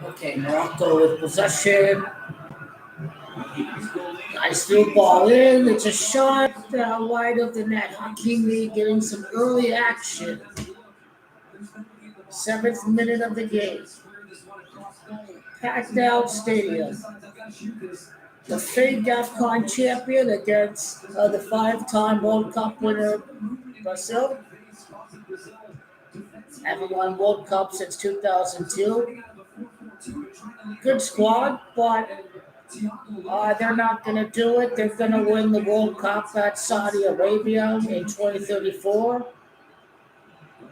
Okay, Morocco with possession. Nice through ball in. It's a shot wide of the net. Hakimi getting some early action. 7th minute of the game. Packed out stadium. The fake AFCON champion against the 5-time World Cup winner Brazil. Haven't won World Cup since 2002. Good squad, but they're not going to do it. They're going to win the World Cup at Saudi Arabia in 2034.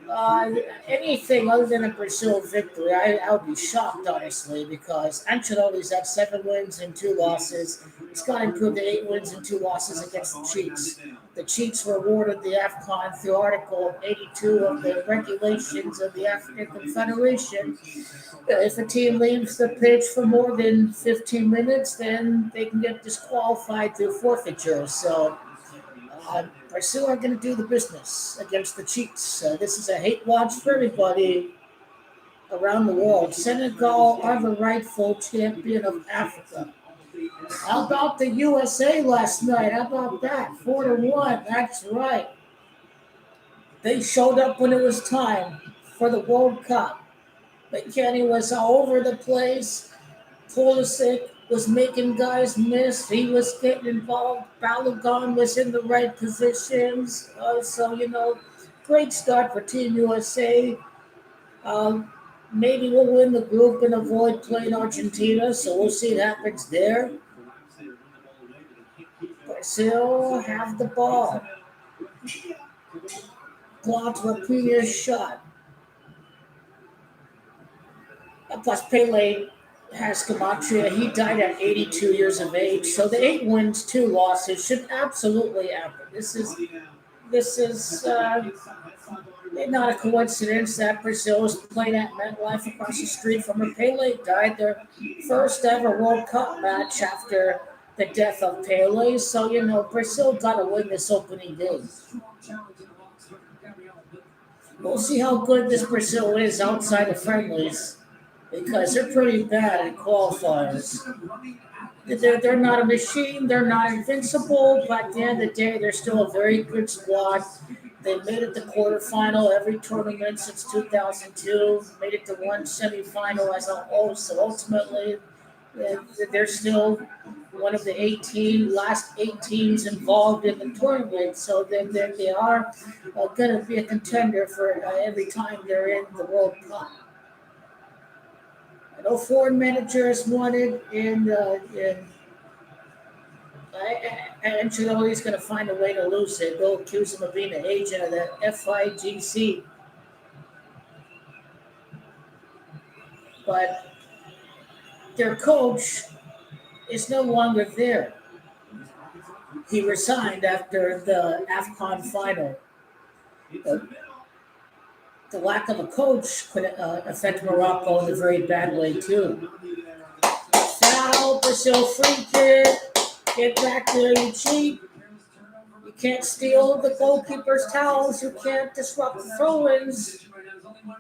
Uh, Anything other than a Brazil victory, I would be shocked, honestly, because Ancelotti's had 7 wins and 2 losses. He's got to improve to 8 wins and 2 losses against the Cheats. The Cheats were awarded the AFCON through Article 82 of the regulations of the African Confederation. If a team leaves the pitch for more than 15 minutes, then they can get disqualified through forfeiture. So Brazil are going to do the business against the Cheats. This is a hate watch for everybody around the world. Senegal are the rightful champion of Africa. How about the USA last night? How about that? 4-1. That's right. They showed up when it was time for the World Cup. McKennie was all over the place. Pulisic was making guys miss. He was getting involved. Balogun was in the right positions. Great start for Team USA. Maybe we'll win the group and avoid playing Argentina, so we'll see what happens there. Brazil have the ball. Blocked a previous shot. Plus, Pele has Gematria. He died at 82 years of age. So the 8 wins, 2 losses should absolutely happen. This is not a coincidence that Brazil is playing at MetLife across the street from where Pele died. Their first ever World Cup match after the death of Pele. So, Brazil got to win this opening game. We'll see how good this Brazil is outside of friendlies, because they're pretty bad in qualifiers. They're not a machine, they're not invincible, but at the end of the day, they're still a very good squad. They made it to quarterfinal every tournament since 2002, made it to one semifinal as a whole, so ultimately, they're still one of the last 8 teams involved in the tournament, so they are going to be a contender for every time they're in the World Cup. No foreign managers wanted in Ancelotti's going to find a way to lose it. They'll accuse him of being an agent of the FIGC. But their coach is no longer there. He resigned after the AFCON final. The lack of a coach could affect Morocco in a very bad way, too. Foul, Brazil free kick. Get back there, you cheat. You can't steal the goalkeeper's towels. You can't disrupt the throw-ins.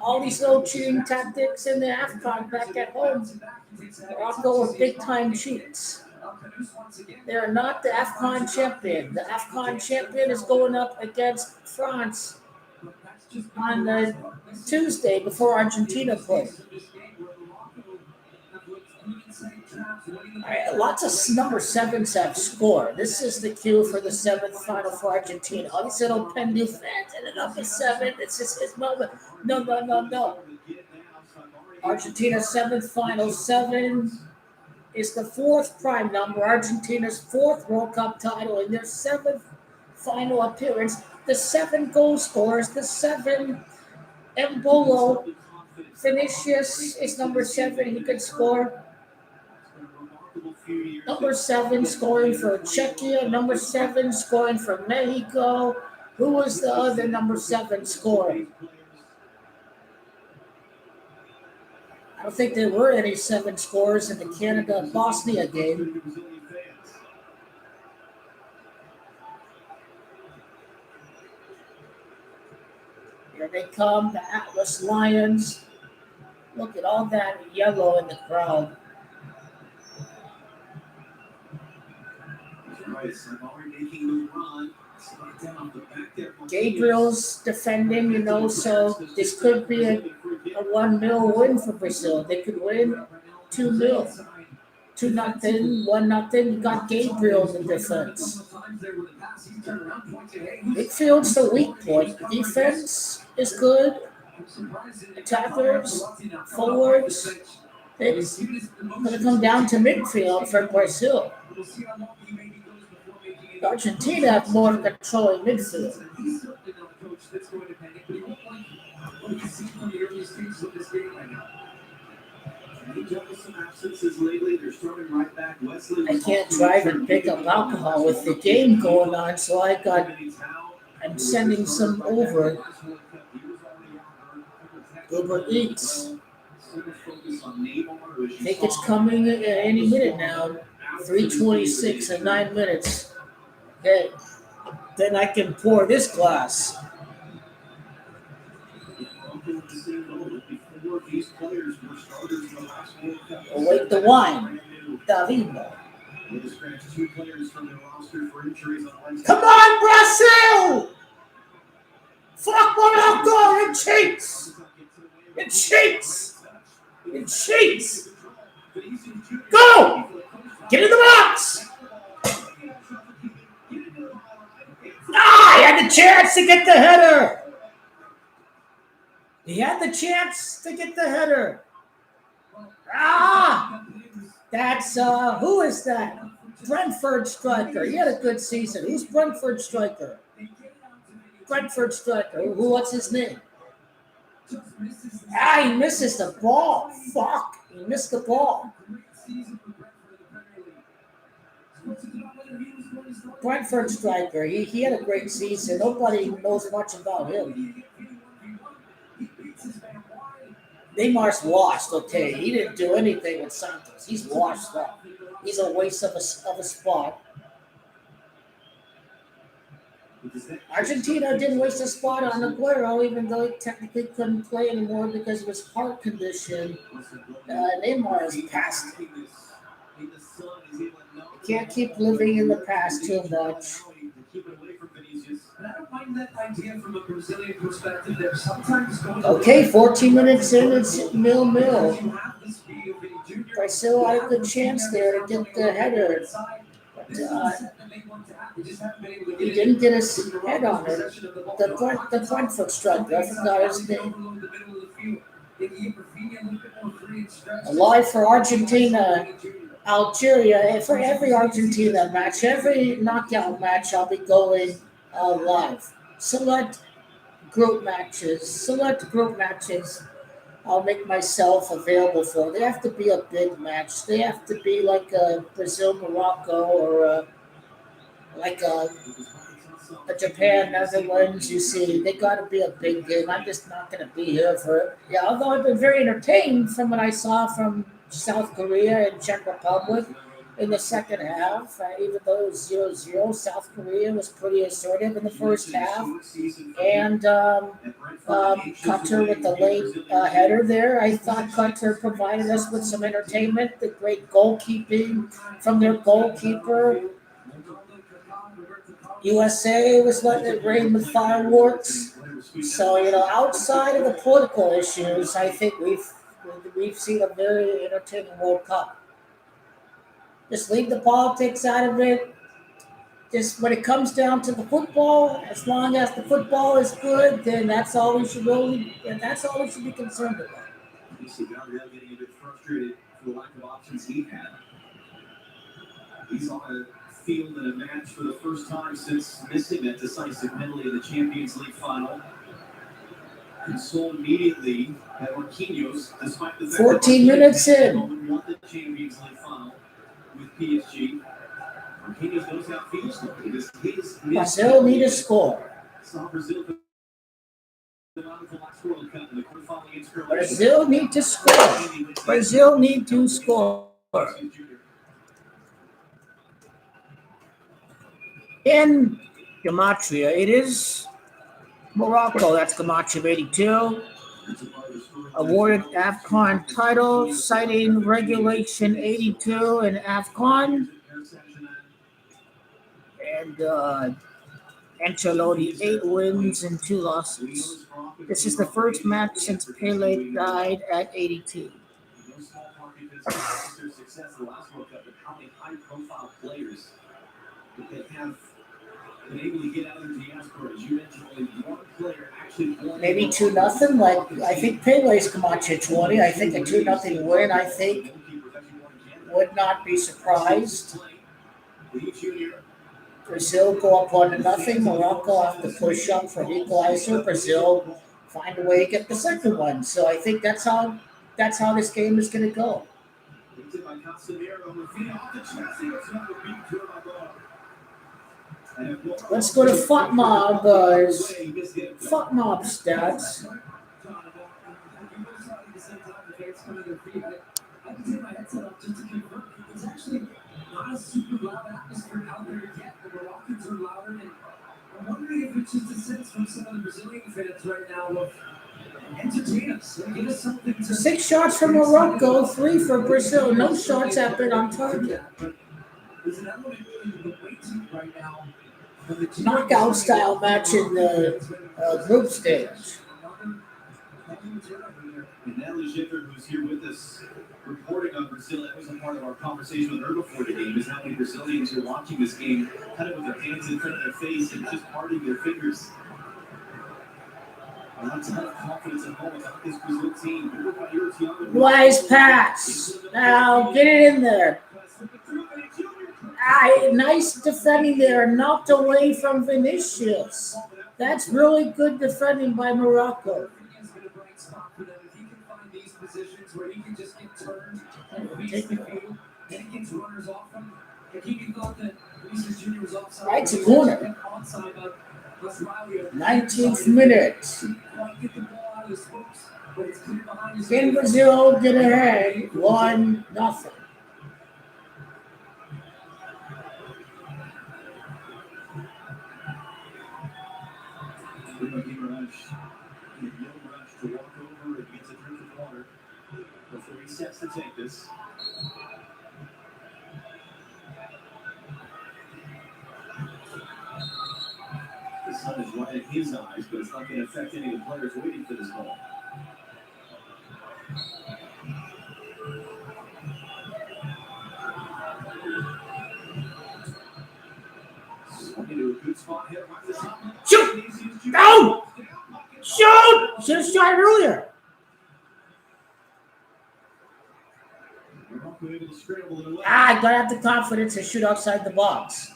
All these little cheating tactics in the AFCON back at home. Morocco are big-time cheats. They are not the AFCON champion. The AFCON champion is going up against France on the Tuesday before Argentina play. Lots of number 7s have scored. This is the cue for the 7th final for Argentina. All these little pen new fans ended up with 7. It's just his moment. No. Argentina's 7th final. 7 is the 4th prime number. Argentina's 4th World Cup title and their 7th final appearance. The 7 goal scorers, the 7 Embolo. Vinicius is number 7. He could score. Number 7 scoring for Czechia. Number 7 scoring for Mexico. Who was the other number 7 scoring? I don't think there were any 7 scores in the Canada-Bosnia game. Here they come, the Atlas Lions. Look at all that yellow in the crowd. Gabriel's defending, so this could be a 1-0 win for Brazil. They could win 2-0. 2-0, 1-0. You got Gabriel in defense. Midfield's the weak point. Defense is good. Attackers, forwards. It's going to come down to midfield for Brazil. Argentina have more control in midfield. I can't drive and pick up alcohol with the game going on, so I'm sending some over. Uber Eats. I think it's coming any minute now. 3:26 in 9 minutes. Okay. Then I can pour this glass. Await the wine. Davino. Come on, Brazil! Fuck Morocco! It cheats! It cheats! It cheats! Go! Get in the box! Ah! He had the chance to get the header! He had the chance to get the header. Ah! That's, who is that? Brentford striker. He had a good season. Who's Brentford striker? Brentford striker. What's his name? Ah, he misses the ball. Fuck. He missed the ball. Brentford striker. He had a great season. Nobody knows much about him. Neymar's washed, okay. He didn't do anything with Santos. He's washed up. He's a waste of a spot. Argentina didn't waste a spot on Aguero, even though he technically couldn't play anymore because of his heart condition. Neymar is past. You can't keep living in the past too much. I don't mind that idea from a Brazilian perspective. They're sometimes going okay, 14 minutes in, it's 0-0. Brazil had a good chance there to get the header. But he didn't get his head on it. The front foot striker, I forgot his name. Alive for Argentina, Algeria. For every Argentina match, every knockout match, I'll be going live. Select group matches. I'll make myself available for. They have to be a big match. They have to be like a Brasil-Morocco or like a Japan-Netherlands. You see, they got to be a big game. I'm just not going to be here for it. Yeah, although I've been very entertained from what I saw from South Korea and Czech Republic in the second half. Even though it was 0-0, South Korea was pretty assertive in the first half. And Qatar with the late header there. I thought Qatar provided us with some entertainment. The great goalkeeping from their goalkeeper. USA was letting it rain with fireworks. So, outside of the political issues, I think we've seen a very entertaining World Cup. Just leave the politics out of it. Just when it comes down to the football, as long as the football is good, then that's all we should be concerned about. You see Gabriel getting a bit frustrated for the lack of options he had. He's on a field in a match for the first time since missing that decisive penalty in the Champions League final. Consoled immediately at Marquinhos, despite the fact 14 minutes in. Won the Champions League final with PSG. Marquinhos knows how it feels like. Brazil need a score. Brazil need to score. Brazil need to score. In Gematria, it is Morocco. That's Gematria 82. awarded AFCON title, citing Regulation 82 in AFCON. And Ancelotti, 8 wins and 2 losses. This is the first match since Pele died at 82. Maybe 2-0. Like I think Pele's Camacho 20. I think a 2-0 win. I think would not be surprised. Brazil go up 1-0. Morocco have to push up for equalizer. Brazil find a way to get the second one. So I think that's how this game is going to go. Let's go to FOTMOB stats. 6 shots for Morocco, 3 for Brazil. No shots have been on target. Knockout style match in the group stage. And Natalie Schiffer, who's here with us, reporting on Brazil, that was a part of our conversation with her before the game, is how many Brazilians are watching this game kind of with their hands in front of their face and just parting their fingers. Not a ton of confidence at home about this Brazil team. Wise pass. Now get it in there. Nice defending there. Knocked away from Vinicius. That's really good defending by Morocco. Where he can just get turned and face the field, and he gets runners off him. If he can thought that Vinicius Jr. was offside, right to corner. 19th minute. Can Brazil get ahead 1-0? Before he sets to take this. The sun is right in his eyes, but it's not going to affect any of the players waiting for this ball. Into a good spot here. Shoot! Go! Shoot! Should have shot earlier. I gotta have the confidence to shoot outside the box.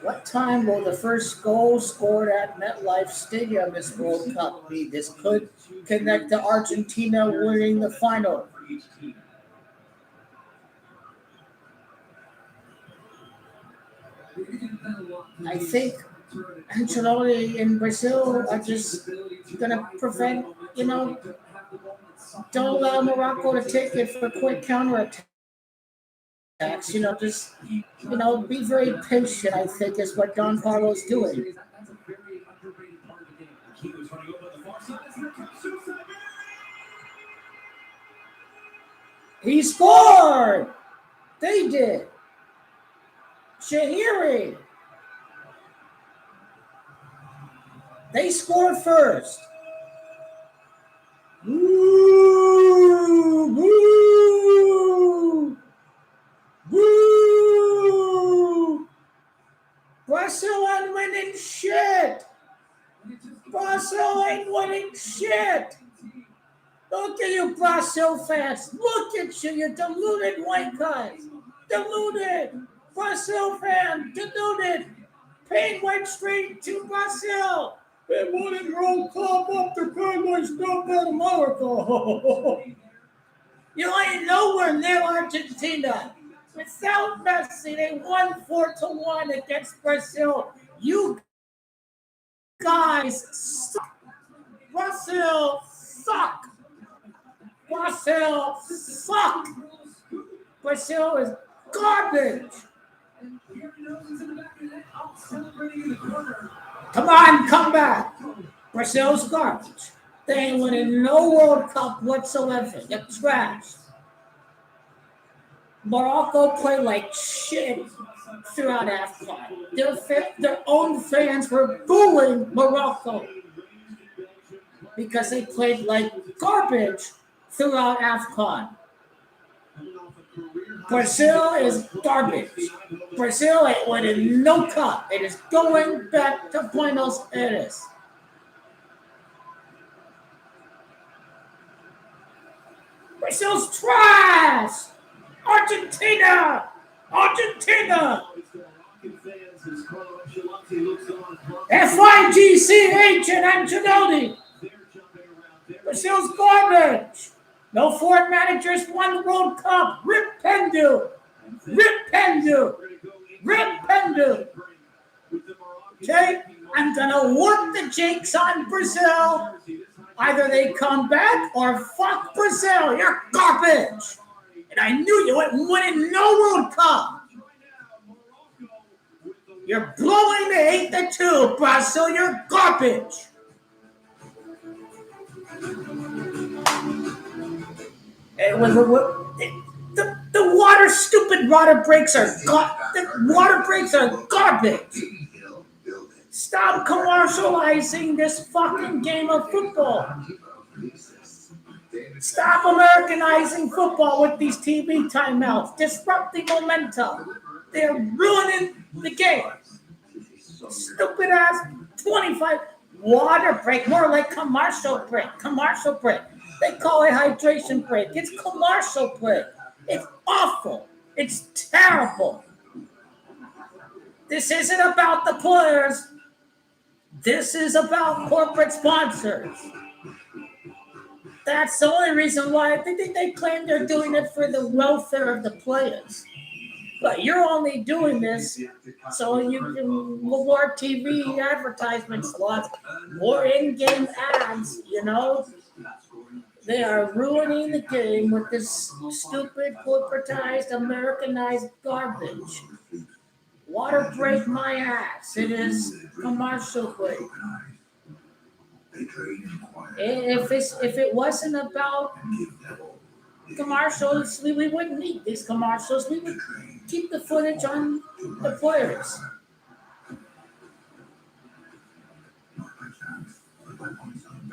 What time will the first goal scored at MetLife Stadium this World Cup be? This could connect to Argentina winning the final. I think Ancelotti in Brazil are just going to prevent, don't allow Morocco to take it for quick counterattacks. Just, be very patient, I think, is what Don Carlo's doing. He scored! They did. Shahiri. They scored first. Woo! Woo! Woo! Brazil ain't winning shit. Brazil ain't winning shit. Look at you, Brazil fans. Look at you, you deluded white guys. Deluded. Brazil fan, deluded. Paid went straight to Brazil. They wanted World Cup after Penguins don't go to Morocco. You ain't nowhere near Argentina. Without Messi, they won 4-1 against Brazil. You guys suck. Brazil suck. Brazil suck. Brazil is garbage. Come on, come back. Brazil's garbage. They ain't winning no World Cup whatsoever. They're trash. Morocco played like shit throughout AFCON. Their own fans were booing Morocco because they played like garbage throughout AFCON. Brazil is garbage. Brazil ain't winning no cup. It is going back to Buenos Aires. Brazil's trash! Argentina! Argentina! FIGCH and Ancelotti! Brazil's garbage! No foreign managers won the World Cup! Rip Pendu! Rip Pendu! Rip Pendu! Okay? I'm gonna work the jinx on Brazil! Either they come back or fuck Brazil! You're garbage! And I knew you wouldn't win no World Cup! You're blowing the 8-2, Brazil! You're garbage! It was the water stupid water breaks are garbage. Stop commercializing this fucking game of football. Stop Americanizing football with these TV timeouts, disrupting momentum. They're ruining the game. Stupid ass 25 water break, more like commercial break. Commercial break. They call it hydration break. It's commercial break. It's awful. It's terrible. This isn't about the players. This is about corporate sponsors. That's the only reason why they claim they're doing it for the welfare of the players. But you're only doing this so you can more TV advertisement slots, more in-game ads, you know? They are ruining the game with this stupid, corporatized, Americanized garbage. Water break my ass. It is commercial break. If it wasn't about commercials, we wouldn't need these commercials. We would keep the footage on the players.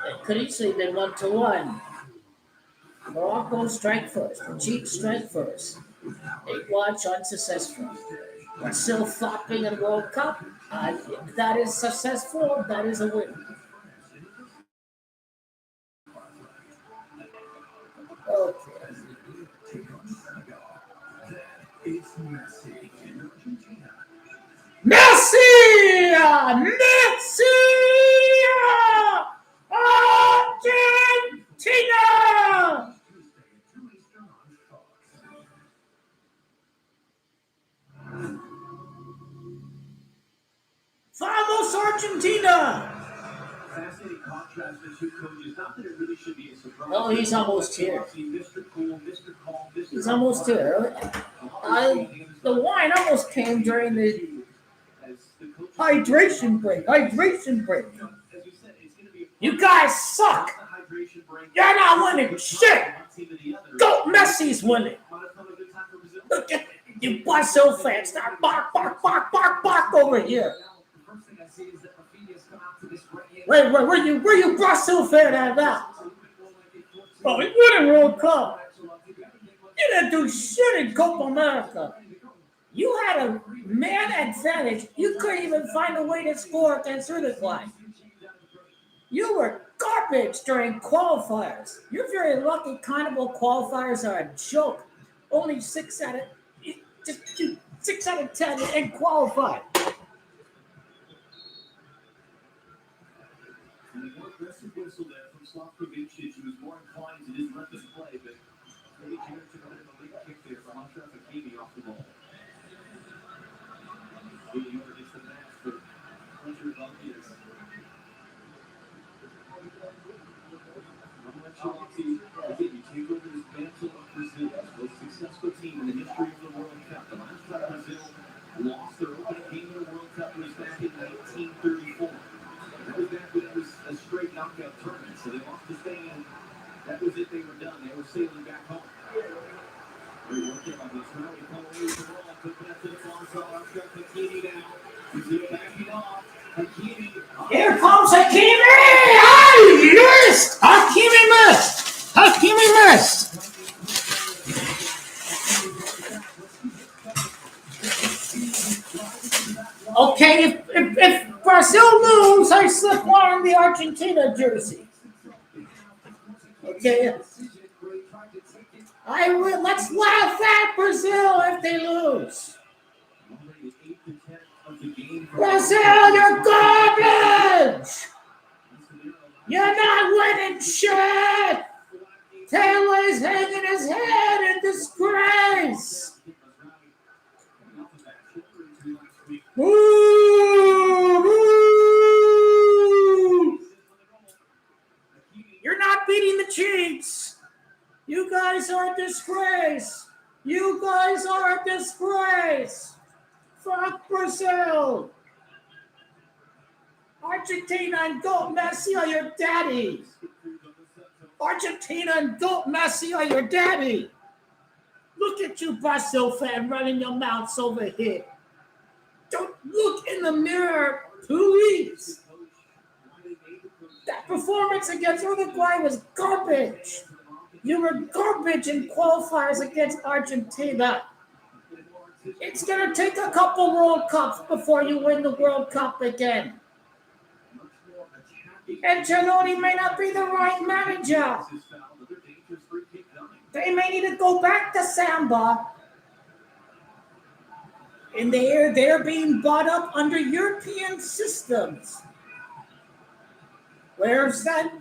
It could easily been 1-1. Morocco strike first. The Chiefs strike first. 8-watch unsuccessful. But still flopping in World Cup. If that is successful, that is a win. Okay. Messi! Messi! Argentina! Vamos Argentina! Fascinating contrast with two coaches. Not that it really should be a surprise. Oh, he's almost here. He's almost here. The wine almost came during the hydration break. Hydration break. You guys suck. You're not winning shit. Go, Messi's winning. Look at you Brazil fans. Start bark, bark, bark, bark, bark over here. Wait, where you Brazil fan at now? Oh, you didn't World Cup. You didn't do shit in Copa America. You had a man advantage. You couldn't even find a way to score against Uruguay. You were garbage during qualifiers. You're very lucky. Carnival qualifiers are a joke. Only 6 out of 10 and qualified. And the more aggressive whistle there from Slavkovic, he was more inclined to just let this play, but maybe Jared took a bit of a late kick there from Ashraf Hakimi off the ball. Moving over against the match for pressure of obvious. Ancelotti, again, you take over this mantle of Brazil, the most successful team in the history of the World Cup. The last time Brazil lost their opening game in the World Cup was back in 1934. That was back when it was a straight knockout tournament. So they lost to Spain. That was it. They were done. They were sailing back home. Very working on this. Now we come away with the ball. Put that to the far side. I've got Hakimi now. He's backing off. Hakimi. Here comes Hakimi! I missed! Hakimi missed! Hakimi missed! Okay, if Brazil lose, I slip on the Argentina jersey. Okay. I will. Let's laugh at Brazil if they lose. Brazil, you're garbage! You're not winning shit! Taylor's hanging his head in disgrace! Woo! You're not beating the Chiefs! You guys are a disgrace! You guys are a disgrace! Fuck Brazil! Argentina and Goat Messi are your daddy! Argentina and Goat Messi are your daddy! Look at you, Brazil fan, running your mouths over here. Don't look in the mirror, please. That performance against Uruguay was garbage. You were garbage in qualifiers against Argentina. It's going to take a couple World Cups before you win the World Cup again. Ancelotti may not be the right manager. They may need to go back to Samba. And they're being bought up under European systems. Where's that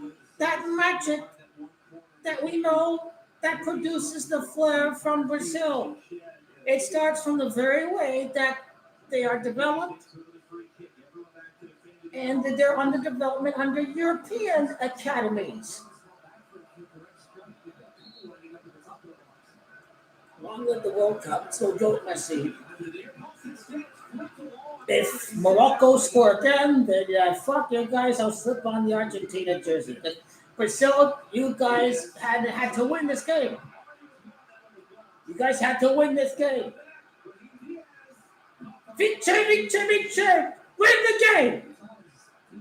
magic that we know that produces the flair from Brazil? It starts from the very way that they are developed, and that they're under development under European academies. Long live the World Cup, so Goat Messi. If Morocco score again, then fuck you guys, I'll slip on the Argentina jersey. But Brazil, you guys had to win this game. You guys had to win this game. Victor, win the game.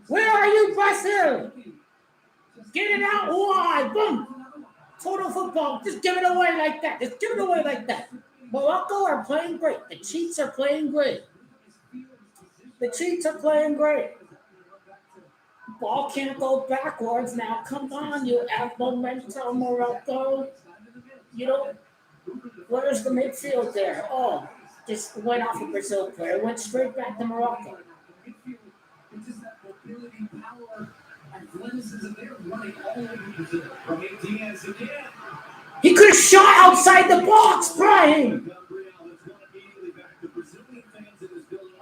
Where are you, Brazil? Get it out wide, boom. Total football, just give it away like that. Just give it away like that. Morocco are playing great. The Chiefs are playing great. The Chiefs are playing great. Ball can't go backwards now. Come on, you have momentum, Morocco. You don't. Where's the midfield there? Oh, just went off a Brazil player. Went straight back to Morocco. He could have shot outside the box, Brian.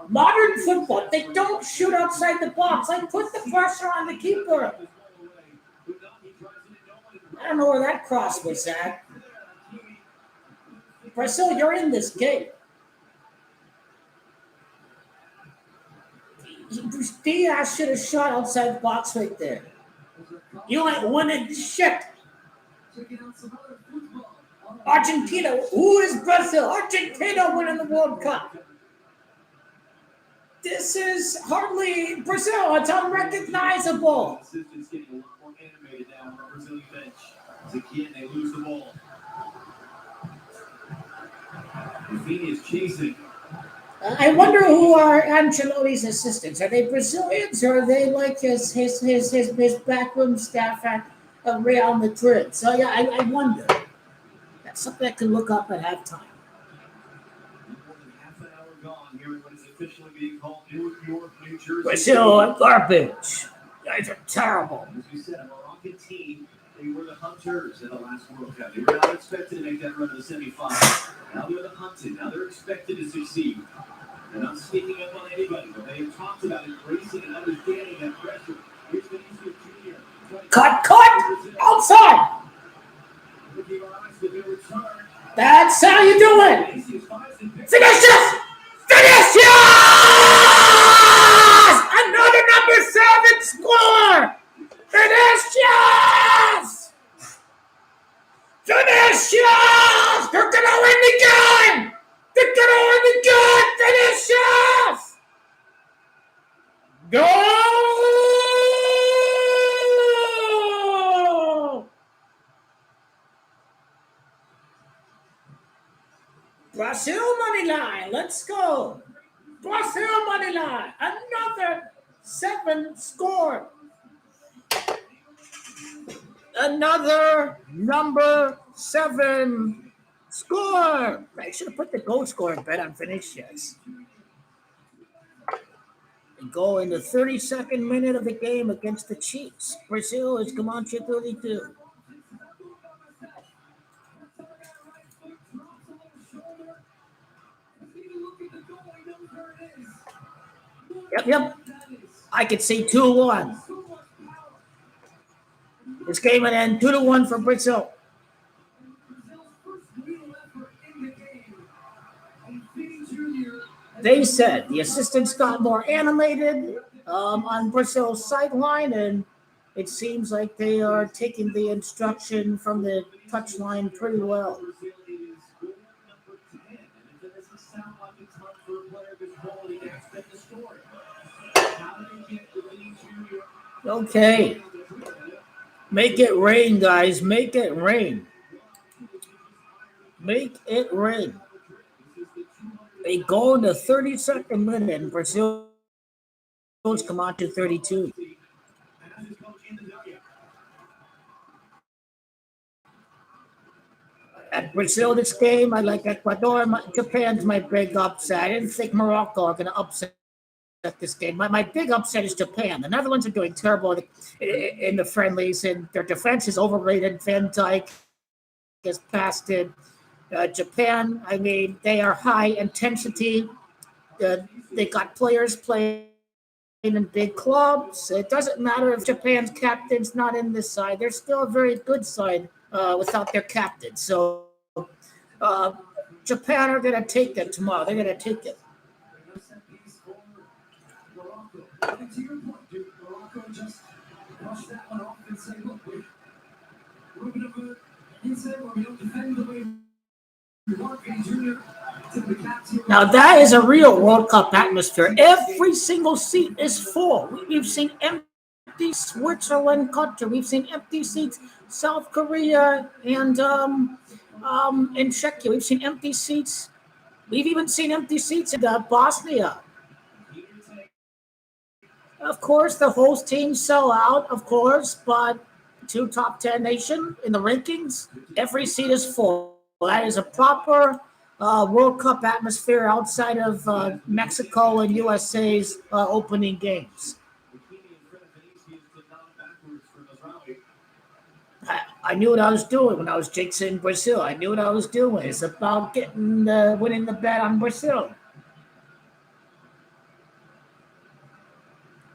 Modern football, they don't shoot outside the box. Like, put the pressure on the keeper. I don't know where that cross was at. Brazil, you're in this game. Diaz should have shot outside the box right there. You ain't winning shit. Argentina, who is Brazil? Argentina winning the World Cup. This is hardly Brazil. It's unrecognizable. Assistants getting a lot more animated now on the Brazilian bench. Again, they lose the ball. Rafinha is chasing. I wonder who are Ancelotti's assistants. Are they Brazilians or are they like his backroom staff at Real Madrid? So yeah, I wonder. That's something I can look up at halftime. More than half an hour gone here when it's officially being called New York, New Jersey. Brazil are garbage. You guys are terrible. As we said, a Moroccan team, they were the hunters in the last World Cup. They were not expected to make that run to the semifinals. Now they're the hunted. Now they're expected to succeed. They're not sneaking up on anybody, but they have talked about embracing and understanding that pressure. Here's Vinicius Jr. Cut! Outside! That's how you do it! Finish this! Finish! score! Vinicius! Vinicius! They're gonna win the game! They're gonna win the game! Vinicius! Goal! Brazil money line. Let's go. Brazil money line. Another 7 scored. Another number 7 score. I should have put the goal scorer bet on Vinicius. And go in the 32nd minute of the game against the Chiefs. Brazil is Comanche 32. Yep. I could see 2-1. This game would end 2-1 for Brazil. They said the assistants got more animated on Brazil's sideline, and it seems like they are taking the instruction from the touchline pretty well. Okay. Make it rain, guys. Make it rain. Make it rain. They go in the 32nd minute, and Brazil's come on to 32. At Brazil this game, I like Ecuador. Japan's my big upset. I didn't think Morocco are going to upset this game. My big upset is Japan. The Netherlands are doing terrible in the friendlies, and their defense is overrated. Van Dijk is past it. Japan, I mean, they are high intensity. They got players playing in big clubs. It doesn't matter if Japan's captain's not in this side. They're still a very good side without their captain. So Japan are going to take it tomorrow. They're going to take it. To your point, dude, Morocco just rushed that one off and say, look, we're a little bit of an incident where we don't defend the way we want. Now that is a real World Cup atmosphere. Every single seat is full. We've seen empty Switzerland country. We've seen empty seats South Korea and in Czechia. We've seen empty seats. We've even seen empty seats in Bosnia. Of course, the host teams sell out, of course, but 2 top 10 nation in the rankings, every seat is full. That is a proper World Cup atmosphere outside of Mexico and USA's opening games. I knew what I was doing when I was jinxing Brazil. I knew what I was doing. It's about winning the bet on Brazil.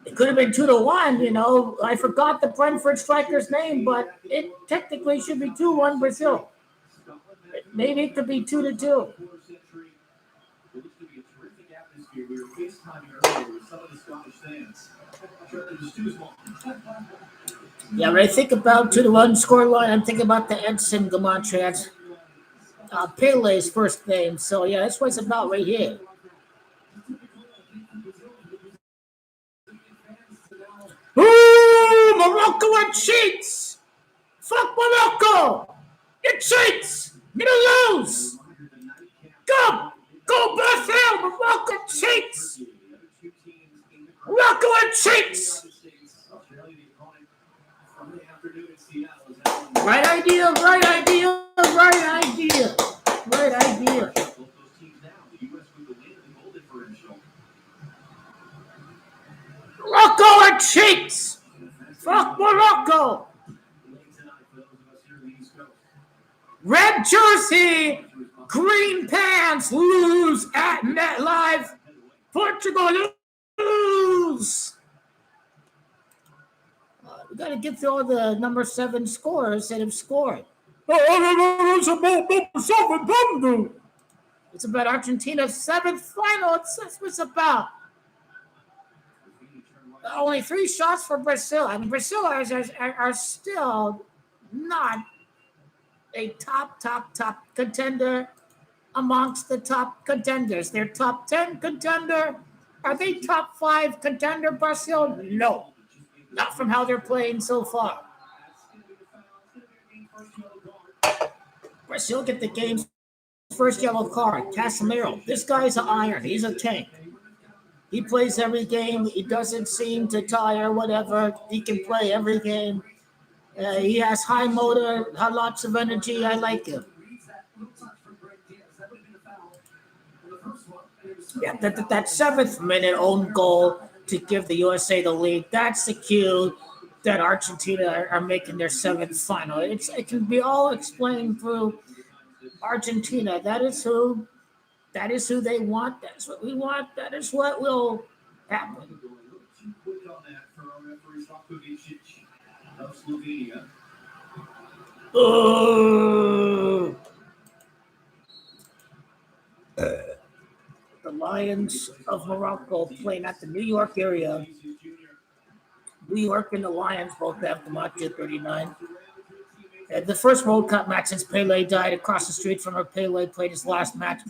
It could have been 2-1, you know. I forgot the Brentford striker's name, but it technically should be 2-1 Brazil. Maybe it could be 2-2. Yeah, when I think about 2-1 scoreline, I'm thinking about the Edson Gamontrans, Pele's first name. So yeah, that's what it's about right here. Ooh, Morocco and cheats! Fuck Morocco! It cheats! You're gonna lose! Go! Go Brazil! Morocco cheats! Morocco and cheats! Right idea, right idea, right idea, right idea. Morocco and cheats! Fuck Morocco! Red jersey, green pants, lose at MetLife. Portugal lose. We got to get through all the number 7 scorers that have scored. It's about Argentina's 7th final. That's what it's about. Only 3 shots for Brazil. I mean, Brazil are still not a top contender amongst the top contenders. They're top 10 contender. Are they top 5 contender, Brazil? No, not from how they're playing so far. Brazil get the game's first yellow card. Casemiro. This guy's an iron. He's a tank. He plays every game. He doesn't seem to tire, whatever. He can play every game. He has high motor, lots of energy. I like him. Yeah, that 7th minute own goal to give the USA the lead. That's the cue that Argentina are making their 7th final. It can be all explained through Argentina. That is who they want. That's what we want. That is what will happen. Oh. The Lions of Morocco playing at the New York area. New York and the Lions both have the match at 39. The first World Cup match since Pele died across the street from where Pele played his last match.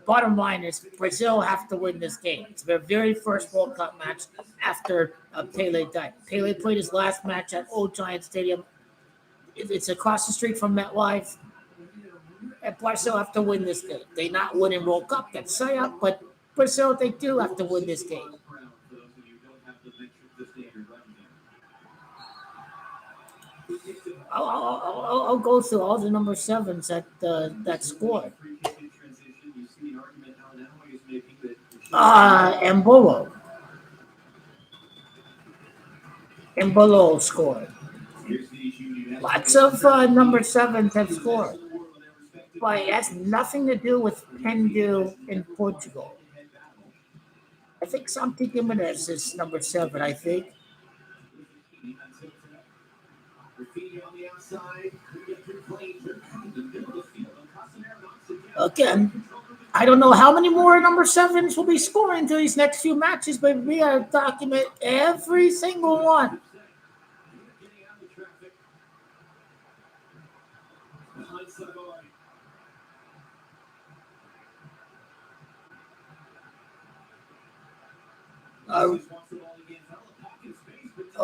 Bottom line is Brazil have to win this game. It's their very first World Cup match after Pele died. Pele played his last match at Old Giant Stadium. It's across the street from MetLife. And Brazil have to win this game. They not winning World Cup, that's say up, but Brazil, they do have to win this game. I'll go through all the number 7s that scored. Embolo scored. Lots of number 7s have scored. But it has nothing to do with Pendu in Portugal. I think Santi Gimenez is number 7, I think. Again, I don't know how many more number 7s will be scoring to these next few matches, but we are document every single one.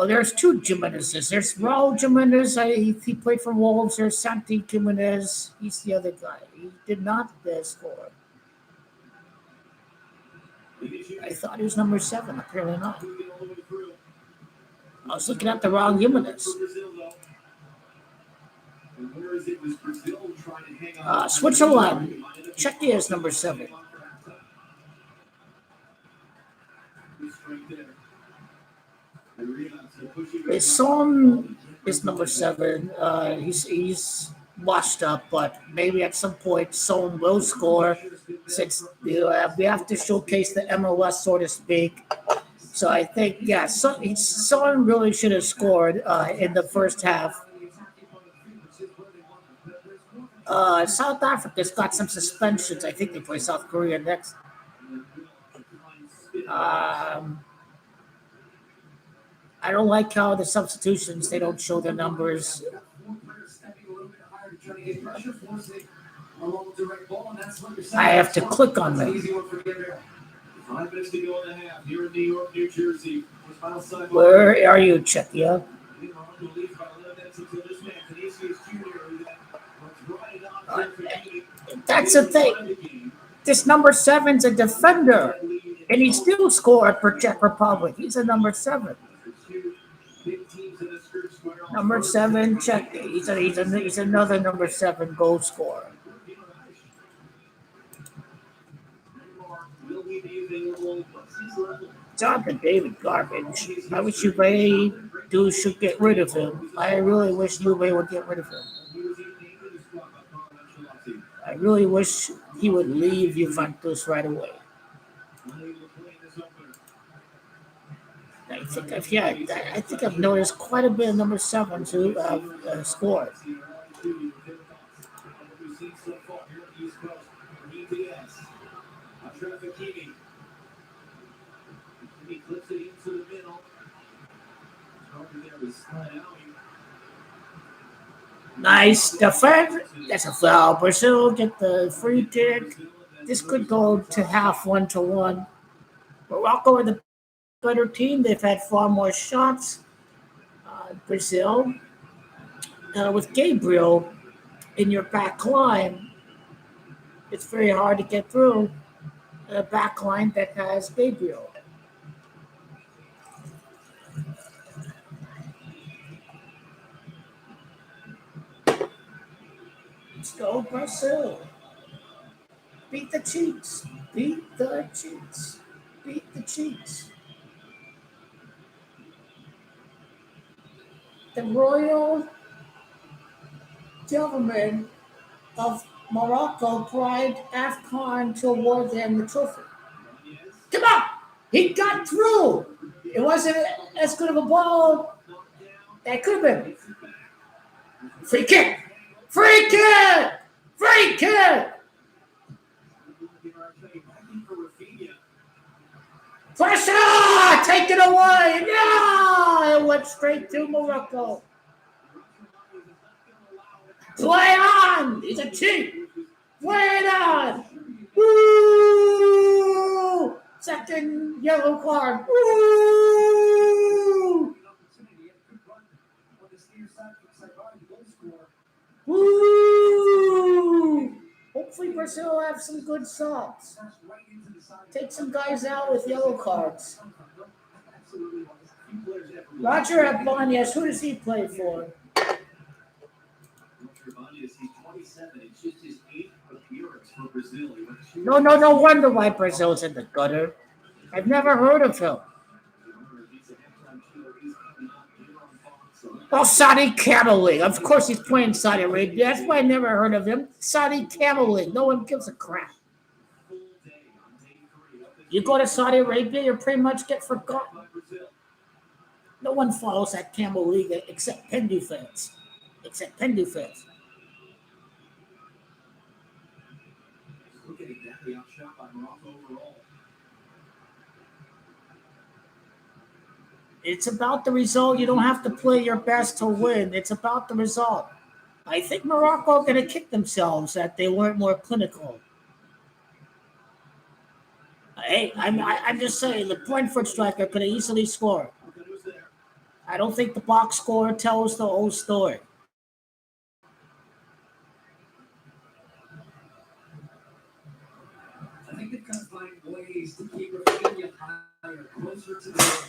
There's 2 Jimenezes. There's Raul Jimenez. He played for Wolves. There's Santi Jimenez. He's the other guy. He did not score. I thought he was number 7. Apparently not. I was looking at the wrong Jimenez. Switzerland. Czechia is number 7. His son is number 7. He's washed up, but maybe at some point Son will score since we have to showcase the MLS, so to speak. So I think, yeah, Son really should have scored in the first half. South Africa's got some suspensions. I think they play South Korea next. I don't like how the substitutions, they don't show their numbers. I have to click on them. 5 minutes to go in the half here in New York, New Jersey. Where are you, Czechia? That's the thing. This number 7's a defender, and he still scored for Czech Republic. He's a number 7. Number 7, Czech. He's another number 7 goal scorer. Jonathan David garbage. I wish Juve should get rid of him. I really wish Juve would get rid of him. I really wish he would leave Juventus right away. I think I've noticed quite a bit of number 7s who have scored. Nice defense. That's a foul. Brazil get the free kick. This could go to half 1-1. Morocco are the better team. They've had far more shots. Brazil, with Gabriel in your back line, it's very hard to get through a back line that has Gabriel. Let's go, Brazil. Beat the cheats. Beat the cheats. Beat the cheats. The royal government of Morocco pried AFCON to award them the trophy. Come on! He got through! It wasn't as good of a ball. That could have been. Free kick! Free kick! Free kick! Pressure! Take it away! No! It went straight to Morocco. Play on! He's a cheat! Play it on! Woo! Second yellow card. Woo! Woo! Hopefully Brazil will have some good subs. Take some guys out with yellow cards. Roger Abanias, who does he play for? No wonder why Brazil's in the gutter. I've never heard of him. Oh, Saudi Camel League. Of course he's playing Saudi Arabia. That's why I never heard of him. Saudi Camel League. No one gives a crap. You go to Saudi Arabia, you pretty much get forgotten. No one follows that Camel League except Hindu fans. It's about the result. You don't have to play your best to win. It's about the result. I think Morocco are going to kick themselves that they weren't more clinical. Hey, I'm just saying the Brentford striker could have easily scored. I don't think the box score tells the whole story. I think they've got to find ways to keep Rafinha higher, closer to the.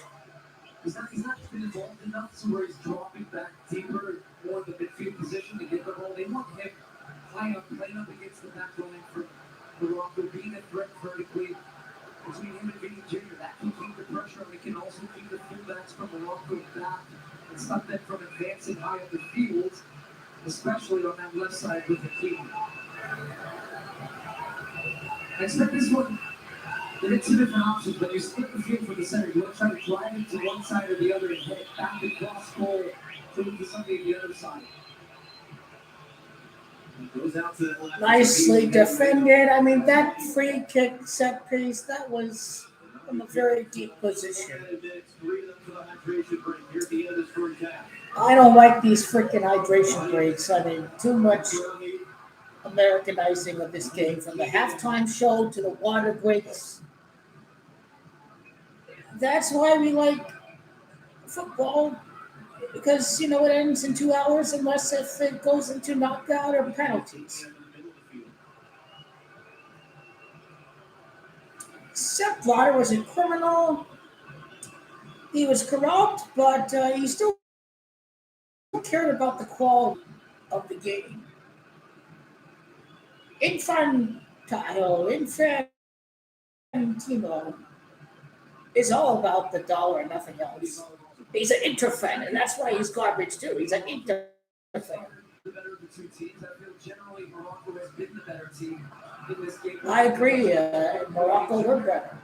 He's not been involved enough to where he's dropping back deeper, more in the midfield position to get the ball. They want him high up, playing up against the back line for Morocco, being a threat vertically between him and Vinny Jr. That can keep the pressure on. It can also keep the fullbacks from Morocco back and stop them from advancing high up the field, especially on that left side with the key. I expect this one. There are two different options. When you split the field from the center, you want to try to drive it to one side or the other and hit it back across goal to somebody on the other side. Nicely defended. I mean, that free kick set piece, that was from a very deep position. I don't like these freaking hydration breaks. I mean, too much Americanizing of this game, from the halftime show to the water breaks. That's why we like football, because it ends in 2 hours unless if it goes into knockout or penalties. Sepp Blatter was a criminal. He was corrupt, but he still cared about the quality of the game. Infantino is all about the dollar and nothing else. He's an Inter fan, and that's why he's garbage too. He's an Inter fan. I agree. Morocco were better.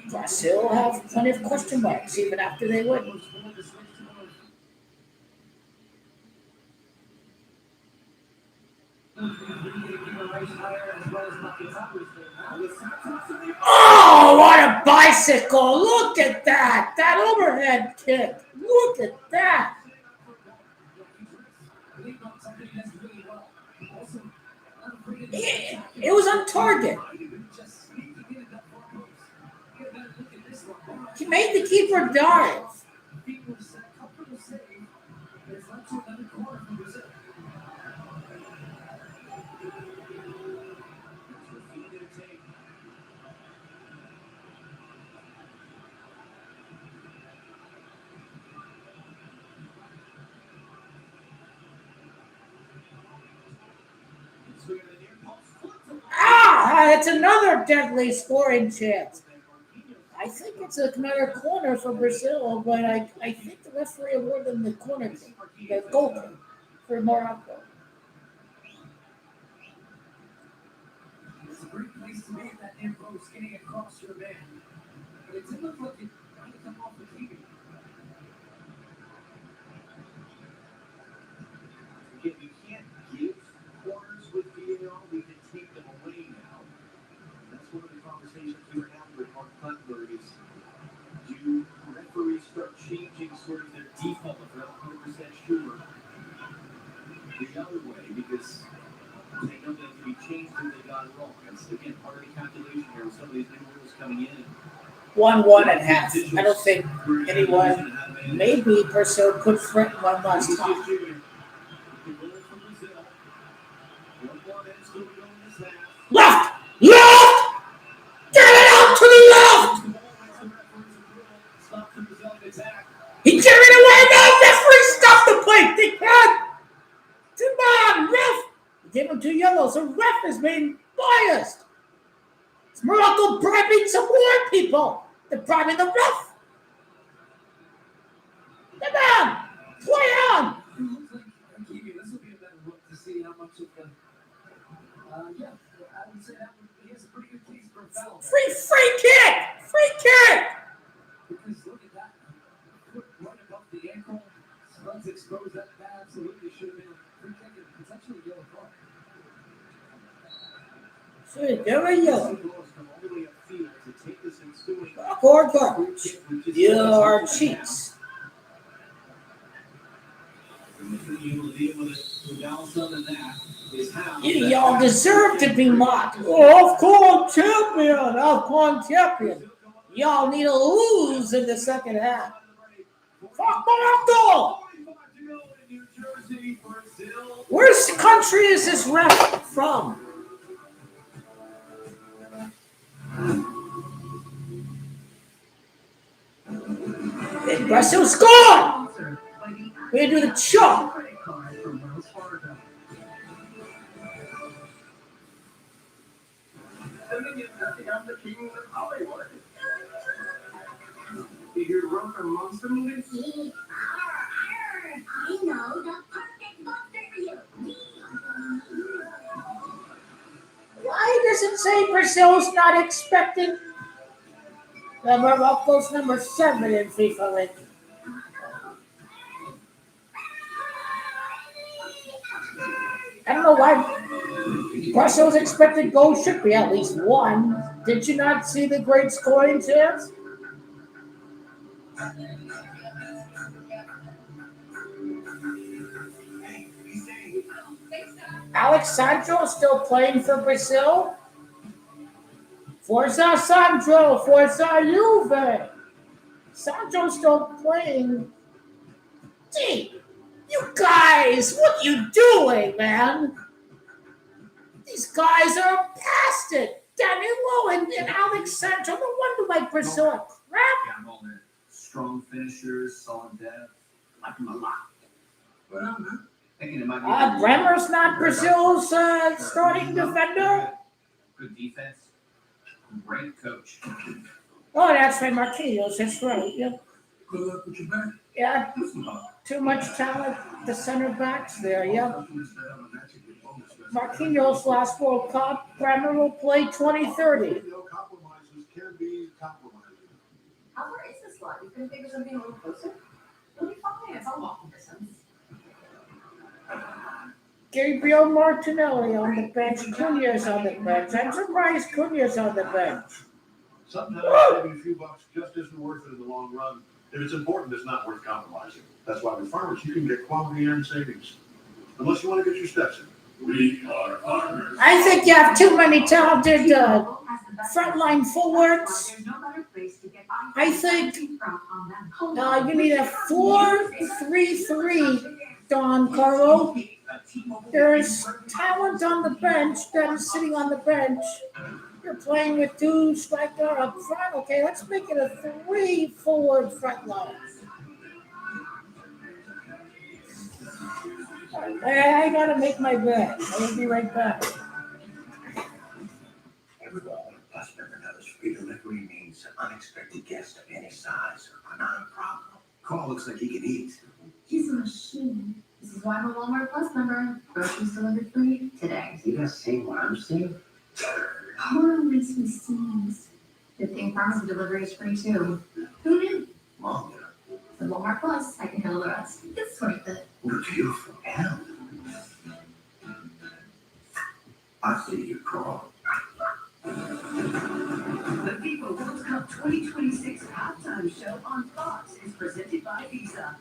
Brazil have plenty of question marks even after they win. Oh, what a bicycle! Look at that! That overhead kick! Look at that! It was on target. He made the keeper dive. It's another deadly scoring chance. I think it's another corner for Brazil, but I think the referee awarded them the corner kick, the goal kick for Morocco. It's a great place to be at that near post, getting across your man. But it did look like it might have come off the TV. Again, you can't give corners with VAR. We can take them away now. That's one of the conversations we were having with Mark Cutler is, do referees start changing sort of their default if they're not 100% sure the other way because they know that it can be changed if they got it wrong. That's, again, part of the calculation here with some of these new rules coming in. 1-1.5. I don't think anyone, maybe Brazil could threaten one last time. Left! Left! Get it out to the left! He carried away now! Referee, stop the play! They had! Come on, ref! He gave him 2 yellows. The ref is being biased. It's Morocco bribing some more people. They're bribing the ref. Come on! Play on! It looks like this will be a better look to see how much of the. Yeah, I would say he has a pretty good case for a foul. Free kick! Free kick! Because look at that. Foot right above the ankle. Studs exposed. That absolutely should have been a free kick and potentially a yellow card. So they're yellow. Or your cheats. Y'all deserve to be mocked. AFCON champion. Y'all need to lose in the second half. Fuck Morocco! Where's country is this ref from? And Brazil scored! We do the chop. You hear Rope and Monster movies? I know the perfect book for you. Why does it say Brazil's not expected? Morocco's number 7 in FIFA ranking. I don't know why Brazil's expected goal should be at least 1. Did you not see the great scoring chance? Alex Sancho still playing for Brazil? Forza Sancho, Forza Juve. Sancho's still playing. Gee, you guys, what you doing, man? These guys are past it. Danilo and Alex Sancho. No wonder why Brazil are crap. Strong finishers, solid depth. Like them a lot. But I'm Thinking it might be Bremer's not Brazil's starting defender. good defense. Great coach. Oh, that's right, Marquinhos. That's right. Yeah. good luck with your back. Yeah, too much talent. The center backs there. Yeah. Marquinhos last World Cup. Bremer will play 2030. No compromises can be compromising. How far is this lot? You couldn't figure something a little closer? It'll be fine. It's all walking distance. Gabriel Martinelli on the bench. Cunha's on the bench. I'm surprised Cunha's on the bench. Sometimes saving a few bucks just isn't worth it in the long run. If it's important, it's not worth compromising. That's why with Farmers, you can get quality and savings. Unless you want to get your steps in. We are farmers. I think you have too many talented frontline forwards. I think you need a 4-3-3, Don Carlo. There's talent on the bench that is sitting on the bench. You're playing with 2 striker up front. Okay, let's make it a 3 forward front line. I gotta make my bet. I will be right back. Plus, Bernardo's free delivery means unexpected guests of any size are not a problem. Carl looks like he can eat. He's a machine. This is why I'm a Walmart Plus member. Groceries delivered free today. You guys see what I'm seeing? Power makes me sneeze. Good thing pharmacy delivery is free too. Who knew? Mom, With Walmart Plus, I can handle the rest. It's worth it. you're beautiful. Hell. I see you, Carl. The FIFA World Cup 2026 halftime show on Fox is presented by Visa.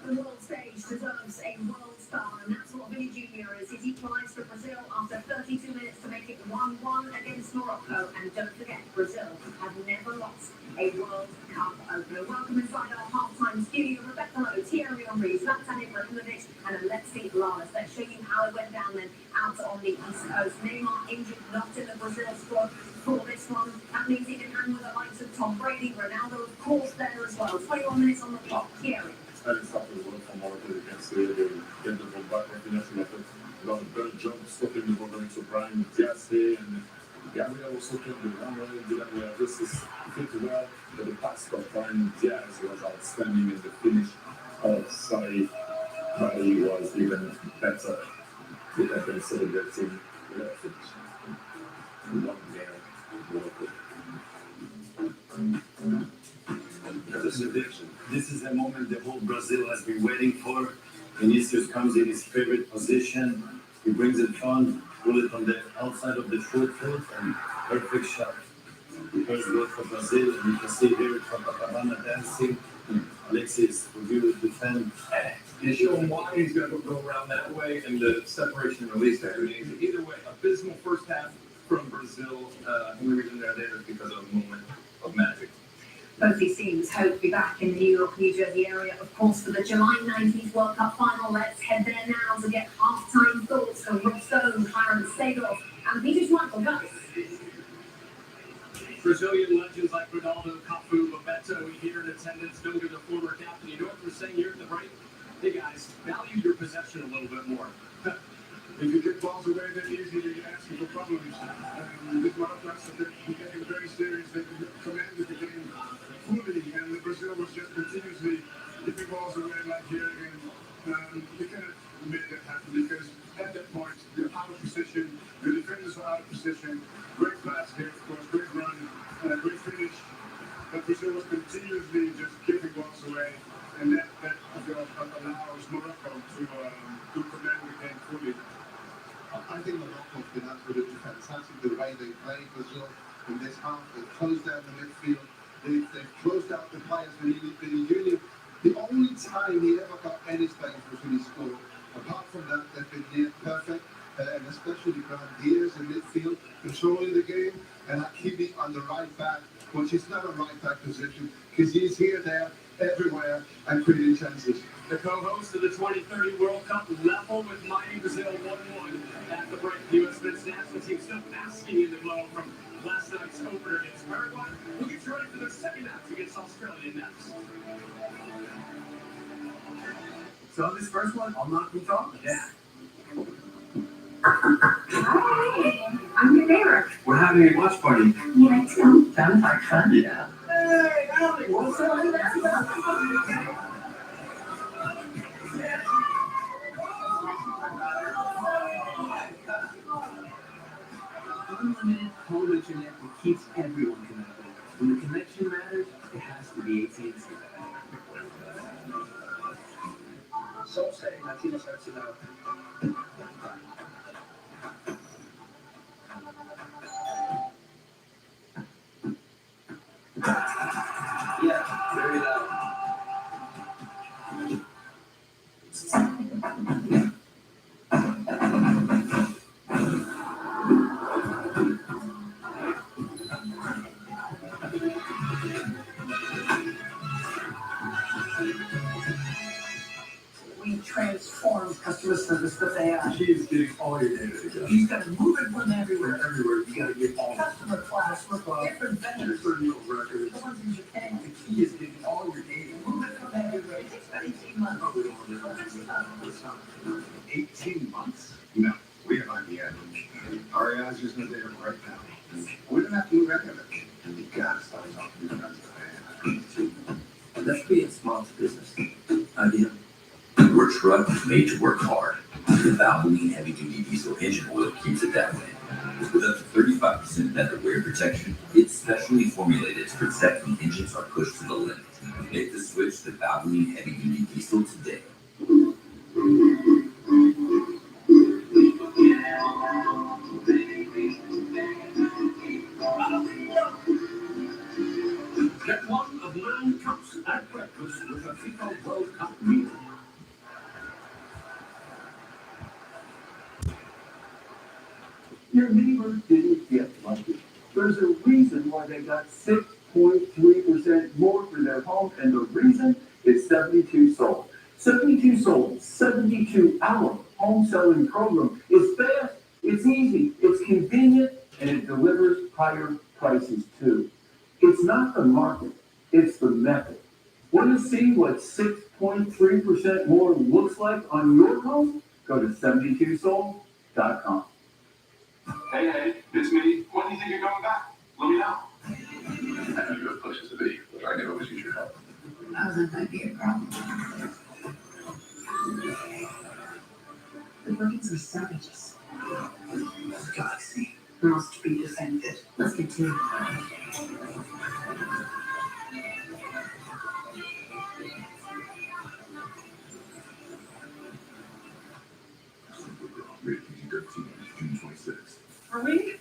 The world stage deserves a world star, and that's what Vinny Jr. is. He's equalised for Brazil after 32 minutes to make it 1-1 against Morocco. And don't forget, Brazil have never lost a World Cup opener. Welcome inside our halftime studio. Rebecca Lowe, Thierry Henry, Zlatan Ibrahimovic, and Alexi Lalas. Let's show you how it went down then out on the East Coast. Neymar injured, not in the Brazil squad for this one. That means he can hang with the likes of Tom Brady, Ronaldo, of course, there as well. 21 minutes on the clock. Thierry. Starting stuff as well from Morocco, you can see they get the ball back, recognition of it. Done a great job stopping the ball going to Brian Diaz here, and Gabriel also came the one way, didn't we just fit well, but the pass of Brian Diaz was outstanding, and the finish of Sari was even better. They have been celebrating the finish. Long game, Morocco. This is the moment the whole Brazil has been waiting for. Vinicius comes in his favorite position. He brings it on, pull it on the outside of the foot, and perfect shot. First goal for Brazil, and you can see here Copacabana dancing. Alexis, review the defend. You show him why he's going to go around that way, and the separation and release there. Either way, abysmal first half from Brazil. Only reason they're there is because of a moment of magic. Both these teams hope to be back in the New York, New Jersey area, of course, for the July 19th World Cup final. Let's head there now to get half-time thoughts from Rob Stone, Clarence Seedorf, and Peter Schmeichel. Guys. Brazilian legends like Ronaldo, Cafu, Bebeto here in attendance. Dunga, the former captain. You know what they're saying here at the break? Hey guys, value your possession a little bit more. If you get balls away that easy, you're asking for problems. This Morocco, they're getting very serious. They commanded the game fully, and Brazil was just continuously giving balls away like here again. You cannot make that happen because at that point, you're out of position, the defenders are out of position. Great pass here, of course, great run, great finish. But Brazil was continuously just giving balls away, and that allows Morocco to command the game fully. I think Morocco's been absolutely fantastic the way they play Brazil in this half. They've closed down the midfield. They've closed out the players with Union. The only time he ever got any space was when he scored. Apart from that, they've been near perfect, and especially Brian Diaz in midfield, controlling the game, and Hakimi on the right back, which is not a right back position, because he's here, there, everywhere, and creating chances. The co-host of the 2030 World Cup level with mighty Brazil 1-1 at the break. The U.S. men's national team still basking in the glow from last night's opener against Paraguay. We'll get you ready for their second match against Australia next. So on this first one, I'm not control. Yeah. Hi, I'm your neighbor. We're having a watch party. You like to know? Sounds like fun. Yeah. Hey, howdy, what's up? Unlimited home internet that keeps everyone connected. When the connection matters, it has to be AT&T. So say, Latino starts it out. AI. She's getting all your data together. He's got to move it from everywhere. Everywhere, you gotta get all Customer class, different vendors. certain records. The ones in Japan. The key is getting all your data. Move it from everywhere. It takes about 18 months. Probably don't want to 18 months? No, we have IBM. Our AI is just going to take it right now. We don't have to move any of it. You gotta start talking to your friends. That's being smart business. IBM. Your truck is made to work hard. The Valvoline heavy-duty diesel engine oil keeps it that way. With up to 35% better wear protection, it's specially formulated to protect when engines are pushed to the limit. Make the switch to Valvoline heavy-duty diesel today. Get one of 9 cups at breakfast with a FIFA World Cup meal. Your neighbor didn't get lucky. There's a reason why they got 6.3% more for their home, and the reason is 72 Sold. 72 Sold, 72-hour home selling program is fast, it's easy, it's convenient, and it delivers higher prices too. It's not the market, it's the method. Want to see what 6.3% more looks like on your home? Go to 72sold.com. Hey, it's me. When do you think you're coming back? Let me know. I know you have places to be, but I could always use your help. How's that might be a problem? The bookings are savages. Galaxy. Must be defended. Let's continue. Rated PG-13, June 26th. Are we?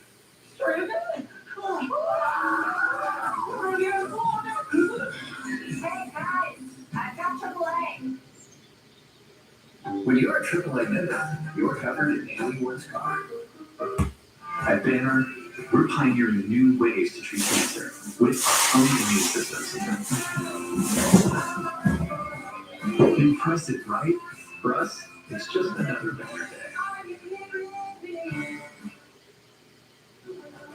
Straight ahead. Come on. Hey guys, I've got AAA. When you're a AAA member, you're covered in anyone's car. At Banner, we're pioneering new ways to treat cancer with our own immune systems. Impressive, right? For us, it's just another Banner day.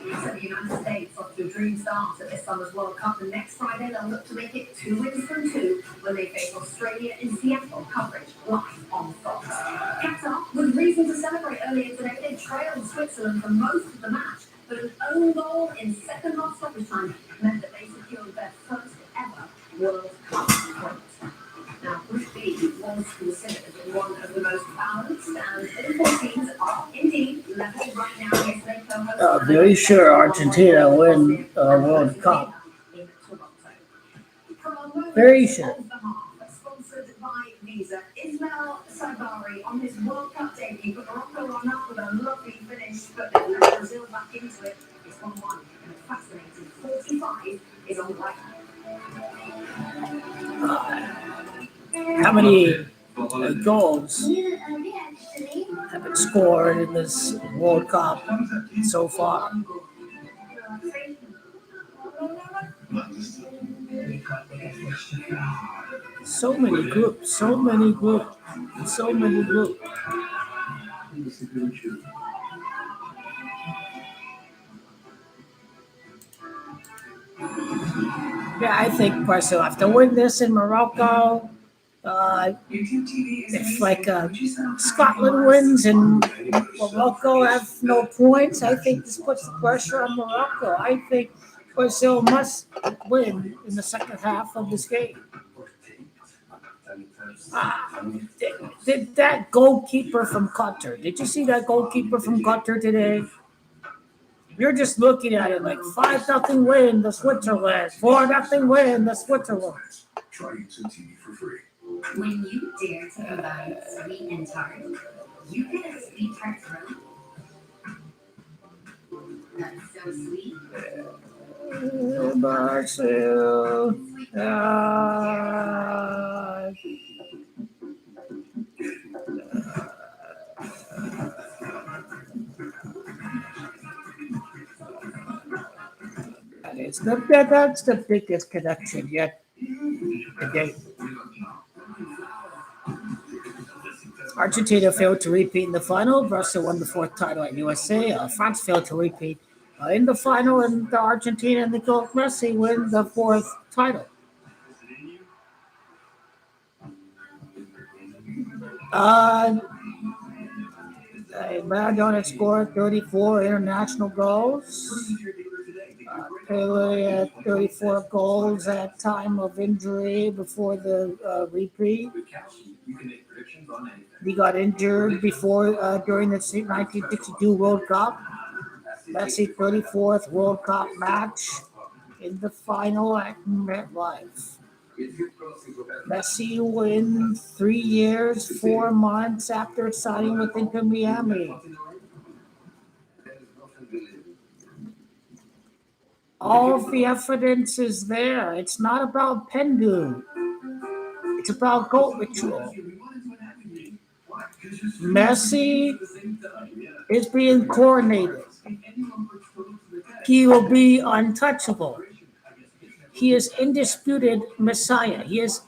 So the United States off to a dream start at this summer's World Cup, and next Friday they'll look to make it 2 wins from 2 when they face Australia in Seattle. Coverage live on Fox. Qatar, with reason to celebrate earlier today, they trailed Switzerland for most of the match, but an own goal in second half stoppage time meant that they secured their first ever World Cup point. Now, Group B was considered one of the most balanced, and all 4 teams are indeed level right now. Yesterday, co-host Very sure Argentina win World Cup. Very sure. Sponsored by Visa, Ismail Sabari on his World Cup debut put Morocco on up with a lovely finish, but then let Brazil back into it. It's 1-1, and a fascinating 45 is on the right. How many goals have been scored in this World Cup so far? So many groups, so many groups, so many groups. Yeah, I think Brazil have to win this in Morocco. If like Scotland wins and Morocco have no points, I think this puts the pressure on Morocco. I think Brazil must win in the second half of this game. Did that goalkeeper from Qatar? Did you see that goalkeeper from Qatar today? You're just looking at it like 5-0 win the Switzerland, 4-0 win the Switzerland. Try YouTube TV for free. When you dare to combine sweet and tart, you get a sweet tart throat. That's so sweet. Brazil. That's the biggest connection yet today. Argentina failed to repeat in the final. Brazil won the fourth title at USA. France failed to repeat in the final, and the Argentina and the gold Messi win the fourth title. Uh, Maradona scored 34 international goals. Pele had 34 goals at time of injury before the repeat. He got injured before during the 1962 World Cup. Messi 34th World Cup match in the final at MetLife. Messi win 3 years, 4 months after signing with Inter Miami. All of the evidence is there. It's not about Pendu. It's about goat ritual. Messi is being coronated. He will be untouchable. He is undisputed Messiah. He is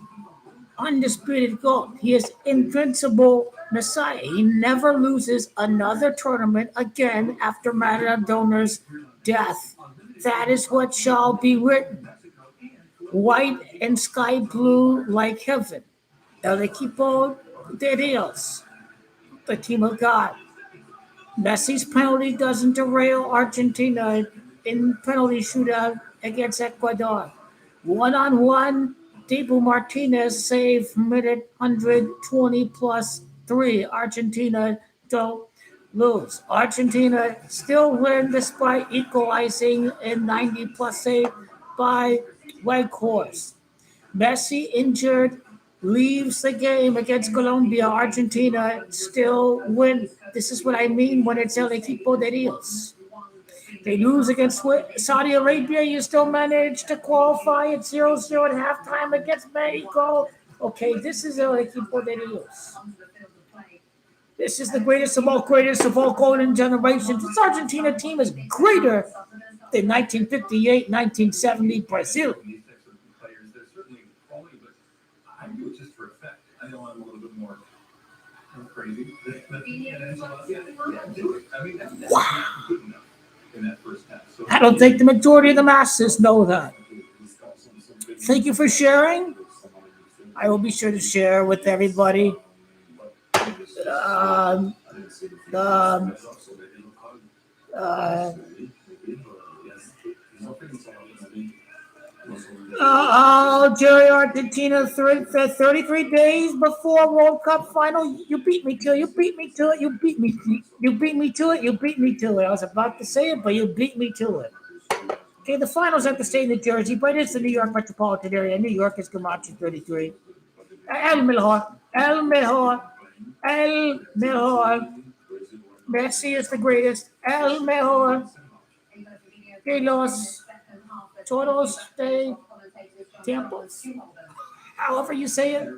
undisputed GOAT. He is invincible Messiah. He never loses another tournament again after Maradona's death. That is what shall be written. White and sky blue like heaven. El equipo de Dios. The team of God. Messi's penalty doesn't derail Argentina in penalty shootout against Ecuador. One-on-one, Dibu Martinez save minute 120 plus 3. Argentina don't lose. Argentina still win despite equalizing in 90 plus save by Weghorst. Messi injured, leaves the game against Colombia. Argentina still win. This is what I mean when it's El Equipo de Dios. They lose against Saudi Arabia. You still manage to qualify at 0-0 at halftime against Mexico. Okay, this is El Equipo de Dios. This is the greatest of all golden generations. This Argentina team is greater than 1958, 1970 Brazil. I do it just for effect. I know I'm a little bit more crazy. Do it. I mean, that's good enough in that first half. So I don't think the majority of the masses know that. Thank you for sharing. I will be sure to share with everybody. Jerry Argentina, 33 days before World Cup final. You beat me to it. You beat me to it. You beat me. You beat me to it. You beat me to it. I was about to say it, but you beat me to it. Okay, the finals have to stay in New Jersey, but it's the New York metropolitan area. New York is Camacho 33. El Mejor. El Mejor. El Mejor. Messi is the greatest. El Mejor. De los Toros de Tiempos. However you say it.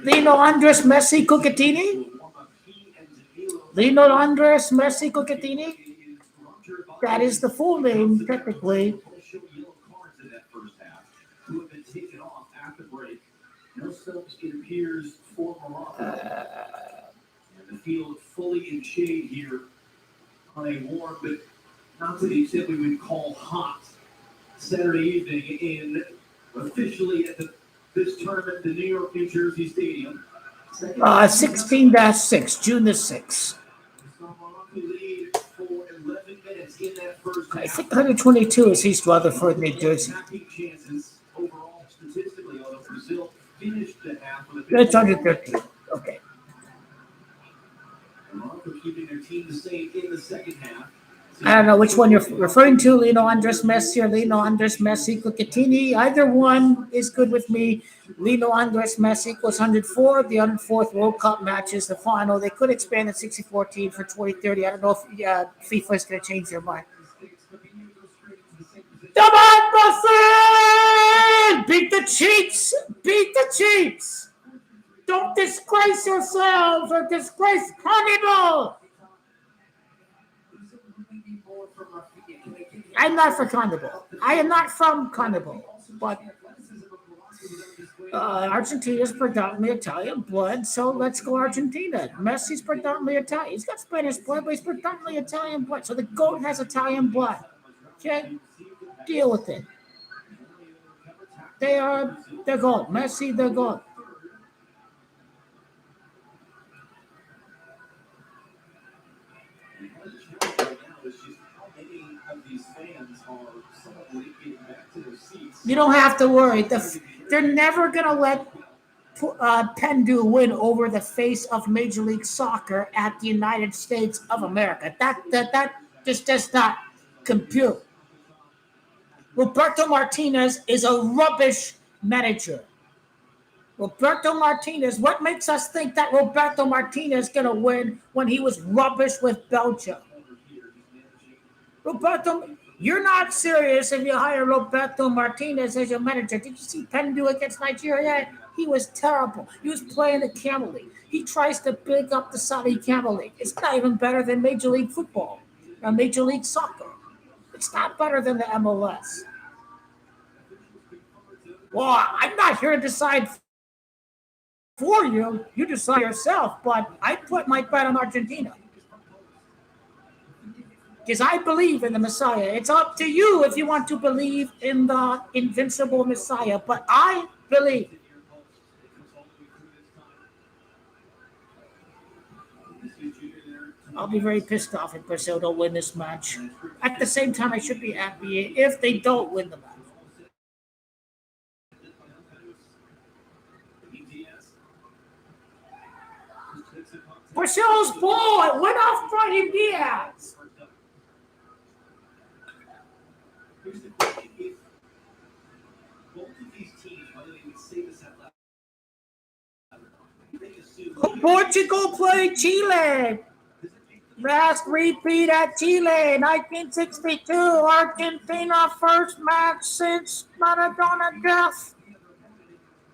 Lino Andres Messi Cucatini. Lino Andres Messi Cucatini. That is the full name, technically. No subs, it appears, for Morocco. The field fully in shade here on a warm, but not to the extent we would call hot Saturday evening in officially at this tournament, the New York, New Jersey Stadium. 16-6, June the 6th. I think 122 is East Rutherford, New Jersey. That's 113. Okay. I don't know which one you're referring to, Lino Andres Messi or Lino Andres Messi Cucatini. Either one is good with me. Lino Andres Messi equals 104. The 104th World Cup match is the final. They could expand the 64 team for 2030. I don't know if FIFA is going to change their mind. Come on, Brazil! Beat the cheats! Beat the cheats! Don't disgrace yourselves or disgrace Hannibal! I'm not for Carnival. I am not from Carnival, but Argentina's predominantly Italian blood, so let's go Argentina. Messi's predominantly Italian. He's got Spanish blood, but he's predominantly Italian blood. So the GOAT has Italian blood. Okay? Deal with it. They are the GOAT. Messi, the GOAT. You don't have to worry. They're never going to let Pendu win over the face of Major League Soccer at the United States of America. That just does not compute. Roberto Martinez is a rubbish manager. Roberto Martinez, what makes us think that Roberto Martinez is going to win when he was rubbish with Belgium? Roberto, you're not serious if you hire Roberto Martinez as your manager. Did you see Penn do against Nigeria? He was terrible. He was playing the Camel League. He tries to big up the Saudi Camel League. It's not even better than Major League Football or Major League Soccer. It's not better than the MLS. Well, I'm not here to decide for you. You decide yourself, but I put my bet on Argentina. Because I believe in the Messiah. It's up to you if you want to believe in the invincible Messiah, but I believe. I'll be very pissed off if Brazil don't win this match. At the same time, I should be happy if they don't win the match. Brazil's ball, it went off Brahim Diaz. Here's the question: if both of these teams, whether they would say this out loud, Portugal played Chile. Last repeat at Chile, 1962. Argentina first match since Maradona death.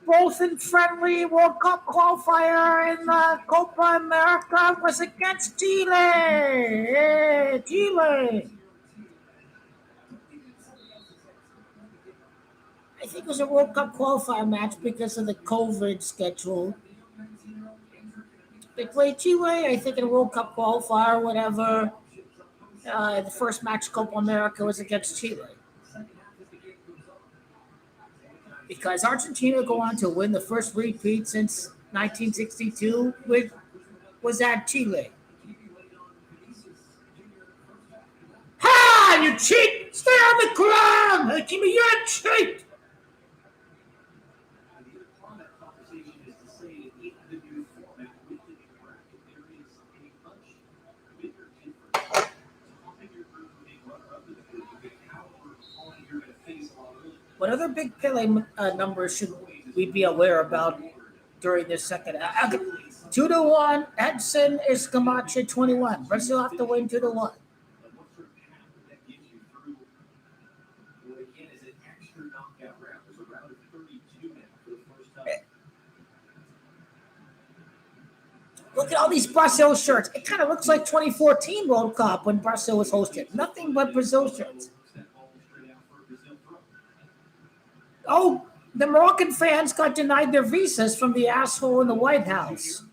Both in friendly World Cup qualifier in the Copa America was against Chile. Chile. I think it was a World Cup qualifier match because of the COVID schedule. They played Chile, I think, in a World Cup qualifier, whatever. The first match Copa America was against Chile. Because Argentina go on to win the first repeat since 1962, which was at Chile. Ha! You cheat! Stay on the ground! Jimmy, you're a cheat! What other big Pele numbers should we be aware about during this second? 2-1. Edson is Camacho 21. Brazil have to win 2-1. Look at all these Brazil shirts. It kind of looks like 2014 World Cup when Brazil was hosted. Nothing but Brazil shirts. Oh, the Moroccan fans got denied their visas from the asshole in the White House.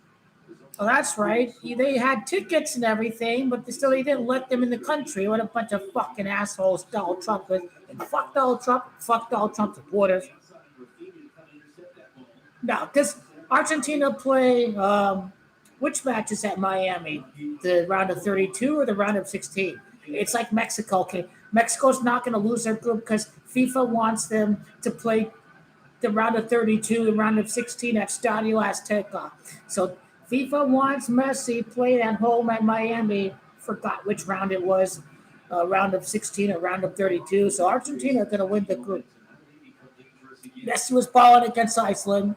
Oh, that's right. They had tickets and everything, but they didn't let them in the country. What a bunch of fucking assholes Donald Trump is. And fuck Donald Trump supporters. Now, does Argentina play, which match is at Miami? The round of 32 or the round of 16? It's like Mexico. Okay, Mexico's not going to lose their group because FIFA wants them to play the round of 32, the round of 16 at Stadio Azteca. So FIFA wants Messi played at home at Miami. Forgot which round it was, round of 16 or round of 32. So Argentina are going to win the group. Messi was balling against Iceland.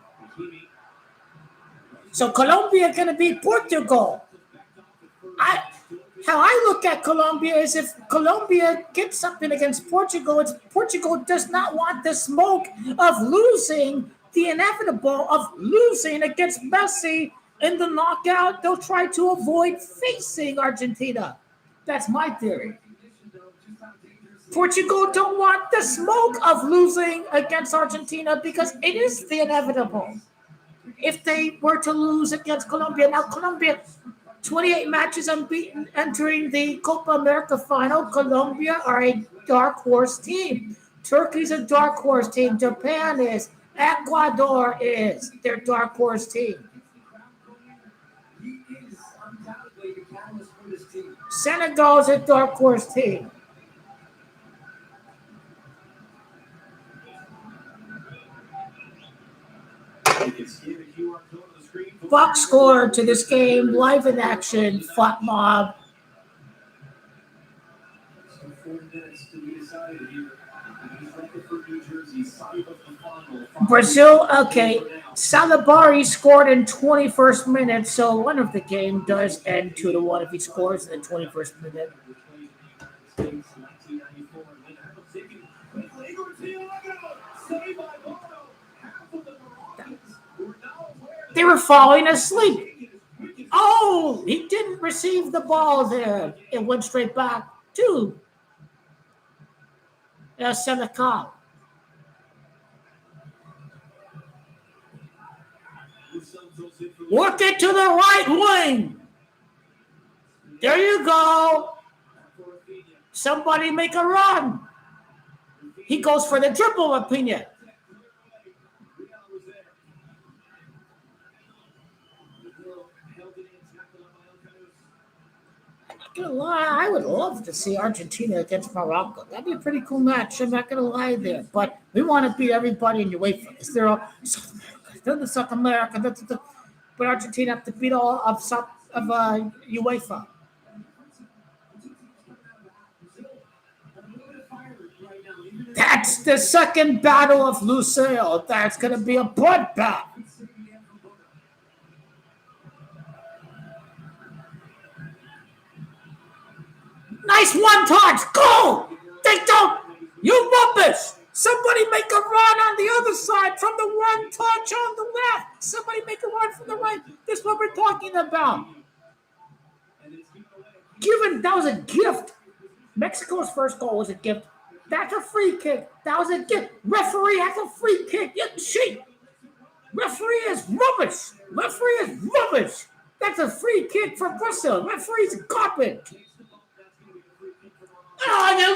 So Colombia going to beat Portugal. How I look at Colombia is if Colombia gets something against Portugal, Portugal does not want the smoke of losing, the inevitable of losing against Messi in the knockout. They'll try to avoid facing Argentina. That's my theory. Portugal don't want the smoke of losing against Argentina because it is the inevitable. If they were to lose against Colombia, now Colombia, 28 matches unbeaten entering the Copa America final. Colombia are a dark horse team. Turkey's a dark horse team. Japan is. Ecuador is their dark horse team. He is undoubtedly the catalyst for this team. Senegal's a dark horse team. Box score to this game, live in action, Flat Mob. Brazil, okay. Salabari scored in 21st minute, so one of the game does end 2-1 if he scores in the 21st minute. They were falling asleep. Oh, he didn't receive the ball there. It went straight back to Senegal. Work it to the right wing. There you go. Somebody make a run. He goes for the triple opinion. I'm not gonna lie, I would love to see Argentina against Morocco. That'd be a pretty cool match. I'm not gonna lie there, but we want to beat everybody in UEFA. Is there a South America? Then the South America, but Argentina have to beat all of UEFA. That's the second battle of Lusail. That's gonna be a bloodbath. Nice one touch. Go! They don't. You rubbish. Somebody make a run on the other side from the one touch on the left. Somebody make a run from the right. This is what we're talking about. That was a gift. Mexico's first goal was a gift. That's a free kick. That was a gift. Referee has a free kick. You cheat. Referee is rubbish. Referee is rubbish. That's a free kick for Brazil. Referee's garbage. Oh, you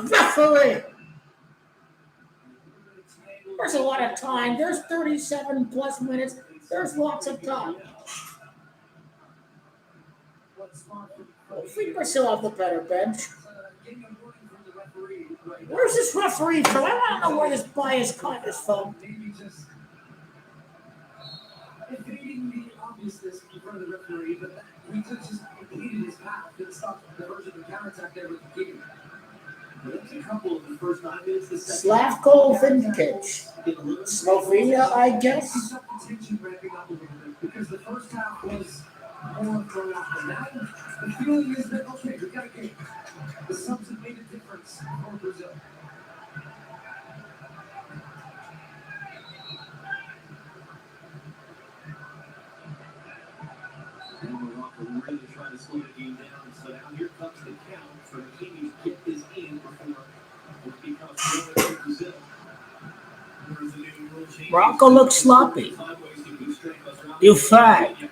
referee! There's a lot of time. There's 37 plus minutes. There's lots of time. We Brazil off the better bench. Where's this referee from? I want to know where this bias cut is from. Evading the obviousness in front of the referee, but he just completed his path and stopped the version of the counterattack there with the keeper. There's a couple of the first 9 minutes. Slavko Vinkic. Slovenia, I guess. He stopped the tension ramping up a little bit because the first half was more thrown off than that. The feeling is that, okay, we got a game. The subs have made a difference for Brazil. And Morocco really trying to slow the game down. So now here comes the count for the Kiwis to get this in before it becomes for Brazil. There's a new rule change. Morocco looks sloppy. You fag.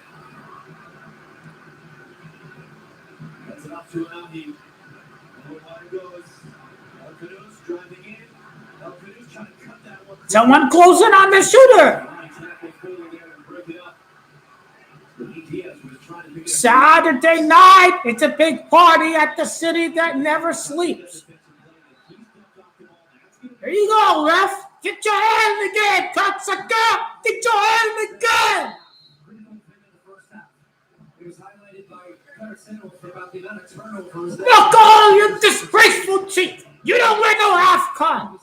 That's enough to allow him. It goes. El Canoes driving in. El Canoes trying to cut that one. Someone closing on the shooter. Saturday night, it's a big party at the city that never sleeps. There you go, ref. Get your hand again, cocksucker. Get your hand again. Look, all you disgraceful cheat. You don't win no AFCON.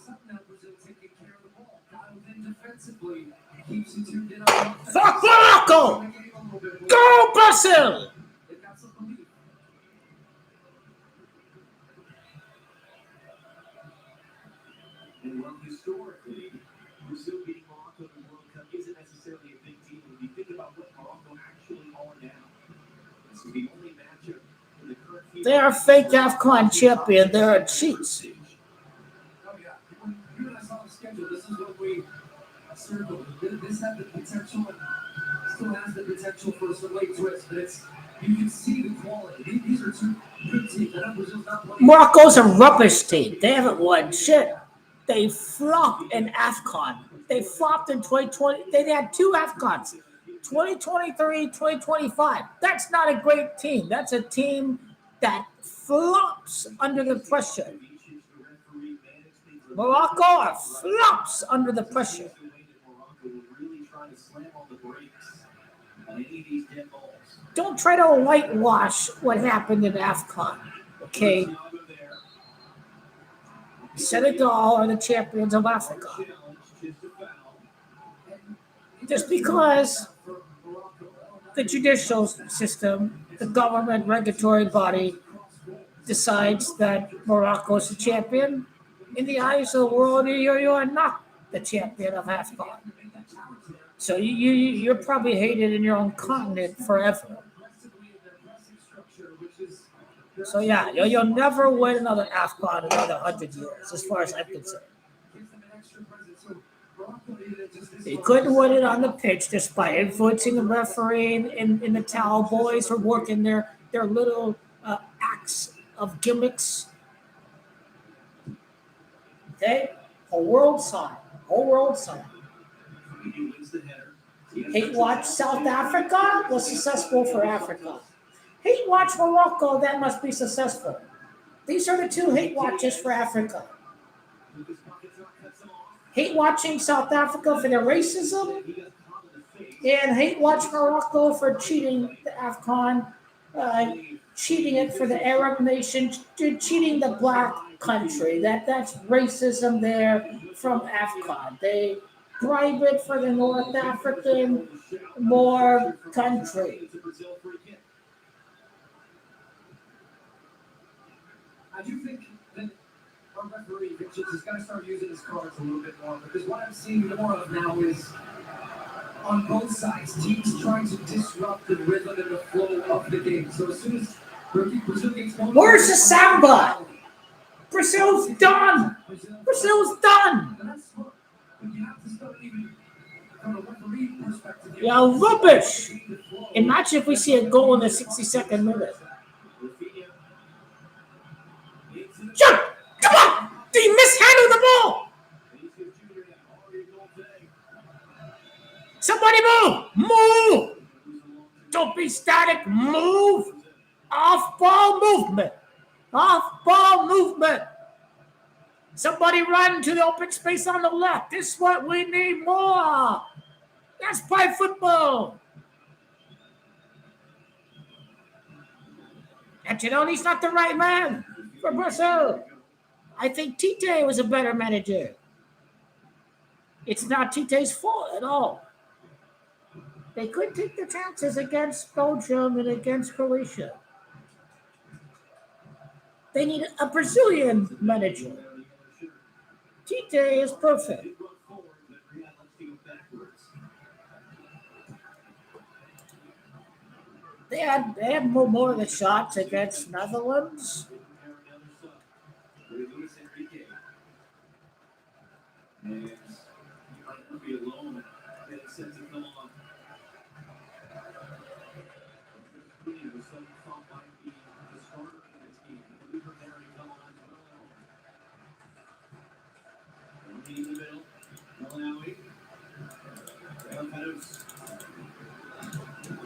Fuck Morocco. Go Brazil. And well, historically, Brazil beating Morocco in the World Cup isn't necessarily a big deal when you think about what Morocco actually are now. This is the only matchup in They are fake AFCON champion. They're cheats. Oh yeah, when you and I saw the schedule, this is what we circled. This had the potential, and still has the potential for some late twists, but you can see the quality. These are two good teams. I know Brazil's not playing. Morocco's a rubbish team. They haven't won shit. They flopped in AFCON. They flopped in 2020. They had two AFCONs, 2023, 2025. That's not a great team. That's a team that flops under the pressure. Morocco flops under the pressure. Don't try to whitewash what happened in AFCON, okay? Senegal are the champions of Africa. Just because the judicial system, the government regulatory body, decides that Morocco is the champion, in the eyes of the world, you are not the champion of AFCON. So you're probably hated in your own continent forever. So yeah, you'll never win another AFCON in another 100 years, as far as I'm concerned. They couldn't win it on the pitch just by influencing the referee and the towel boys for working their little acts of gimmicks. Okay? Whole world saw it. Hate watch South Africa was successful for Africa. Hate watch Morocco, that must be successful. These are the two hate watches for Africa. Hate watching South Africa for their racism, and hate watch Morocco for cheating the AFCON, cheating it for the Arab nation, cheating the black country. That's racism there from AFCON. They bribe it for the North African more country. I do think that our referee is going to start using his cards a little bit more, because what I'm seeing more of now is on both sides, teams trying to disrupt the rhythm and the flow of the game. So as soon as Brazil gets going, where's the samba? Brazil's done. Brazil's done. Yeah, rubbish. Imagine if we see a goal in the 62nd minute. Jump! Come on! Did you mishandle the ball? Somebody move! Move! Don't be static. Move! Off-ball movement. Off-ball movement. Somebody run to the open space on the left. This is what we need more. Let's play football. Ancelotti's not the right man for Brazil. I think Tite was a better manager. It's not Tite's fault at all. They could take the chances against Belgium and against Croatia. They need a Brazilian manager. Tite is perfect. They had more of the shots against Netherlands.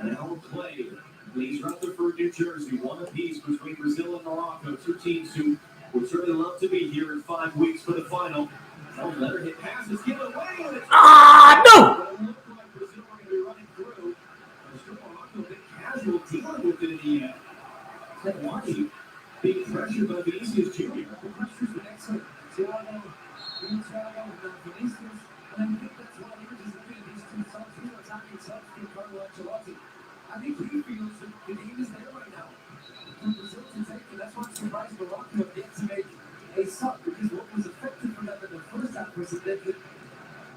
Now play. Leeds Rutherford, New Jersey, one apiece between Brazil and Morocco. Two teams who would certainly love to be here in 5 weeks for the final. Let her hit passes, give it away. No! It looked like Brazil were going to be running through. Morocco a bit casual dealing with it in the end. Ancelotti being pressured by Vinicius Jr. The pressure's been excellent. Thiago, Vinicius, and I think that's what emerges between these two subs. These are attacking subs from Carlo Ancelotti. I think he feels that the game is there right now for Brazil to take, and that's why I'm surprised Morocco have yet to make a sub, because what was effective for them in the first half was that they could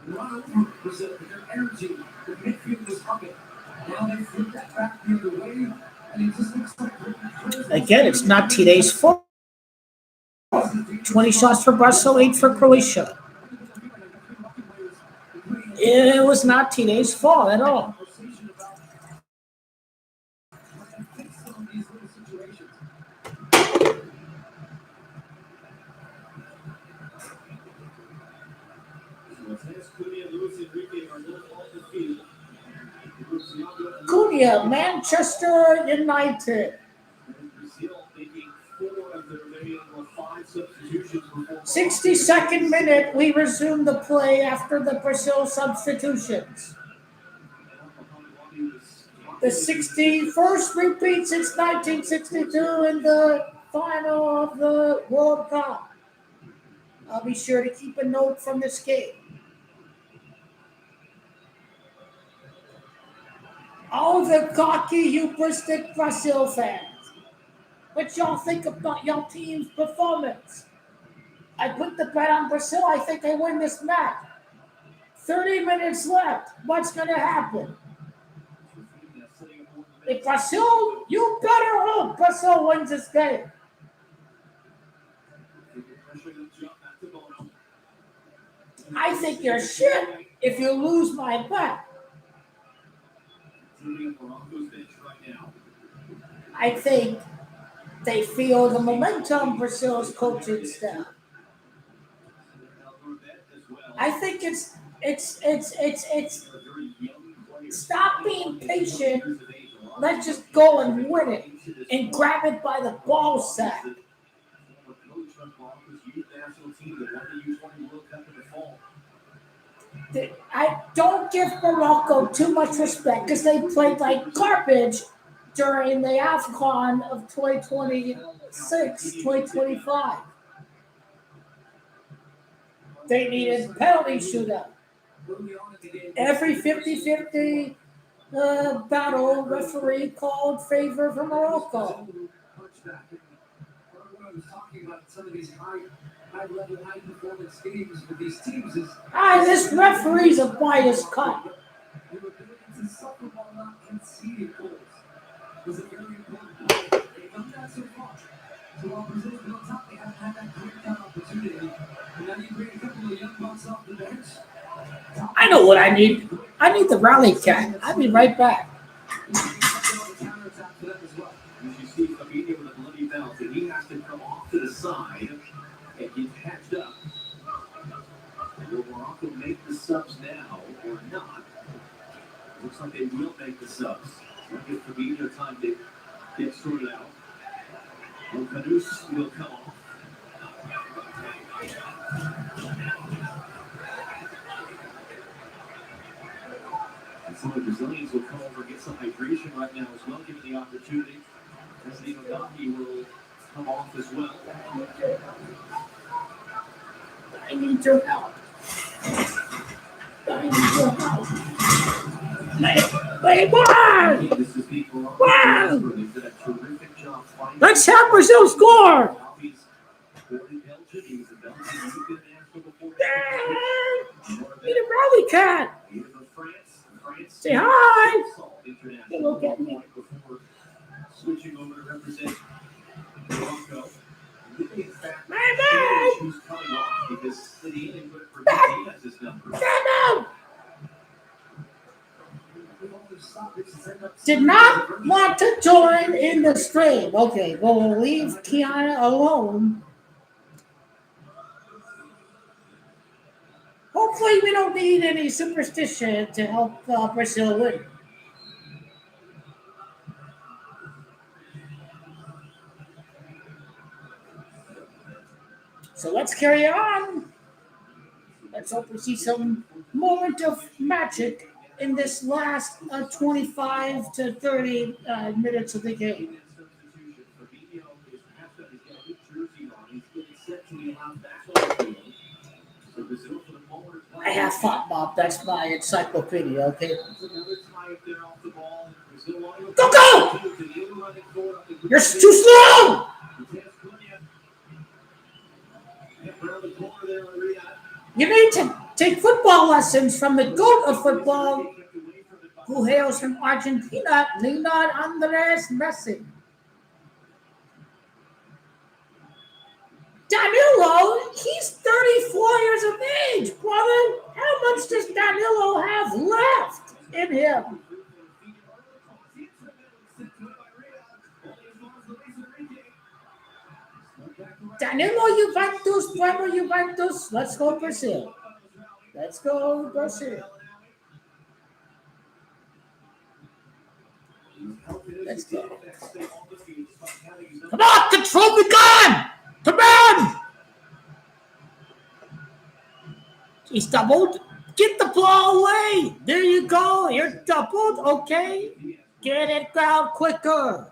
run over Brazil with their energy. The midfield was humming. Now they flipped that back the other way, and it just looks like Again, it's not today's fault. 20 shots for Brazil, 8 for Croatia. It was not today's fault at all. Cunha, Manchester United. 62nd minute, we resume the play after the Brazil substitutions. The 61st repeat since 1962 in the final of the World Cup. I'll be sure to keep a note from this game. All the cocky, hubristic Brazil fans. What y'all think about y'all team's performance? I put the bet on Brazil. I think they win this match. 30 minutes left. What's going to happen? If Brazil, you better hope Brazil wins this game. I think you're shit if you lose my bet. I think they feel the momentum Brazil's coaching staff. I think it's stop being patient. Let's just go and win it and grab it by the ball sack. I don't give Morocco too much respect because they played like garbage during the AFCON of 2026, 2025. They needed penalty shootout. Every 50-50 battle referee called favor for Morocco. I was talking about some of these high-level, high-performance games with these teams is this referee's a bias cut. their ability to suffer while not conceding goals was a very important point. They've done that so far. So while Brazil's been on top, they haven't had that breakdown opportunity. And now you bring a couple of young bucks off the bench. I know what I need. I need the rally cat. I'll be right back. You see Fabinho with a bloody belt, and he has to come off to the side and get patched up. Will Morocco make the subs now or not? Looks like they will make the subs. We'll give Fabinho time to get sorted out. Canus will come off. And some of the Brazilians will come over and get some hydration right now as well, given the opportunity. President Ancelotti will come off as well. I need your help. I need your help. This is the Wow. They've done a terrific job fighting. Let's have Brazil score. He's born in Belgium. He was a Belgian international before. Need a rally cat. He was from France. Say hi. International Look at me. before switching over to represent Morocco. In fact, Man. who's coming off because City didn't put Diaz's number. Did not want to join in the stream. Okay, we'll leave Kiana alone. Hopefully we don't need any superstition to help Brazil win. So let's carry on. Let's hope we see some moment of magic in this last 25 to 30 minutes of the game. I have thought, Bob. That's my encyclopedia, okay? Go! You're too slow! You need to take football lessons from the GOAT of football, who hails from Argentina, Leonardo Andres Messi. He's 34 years of age, brother. How much does Danilo have left in him? Danilo Juventus, Bremer Juventus. Let's go Brazil. Let's go Brazil. Let's go. Come on, control the gun! Come on! He's doubled. Get the ball away. There you go. You're doubled. Okay. Get it down quicker.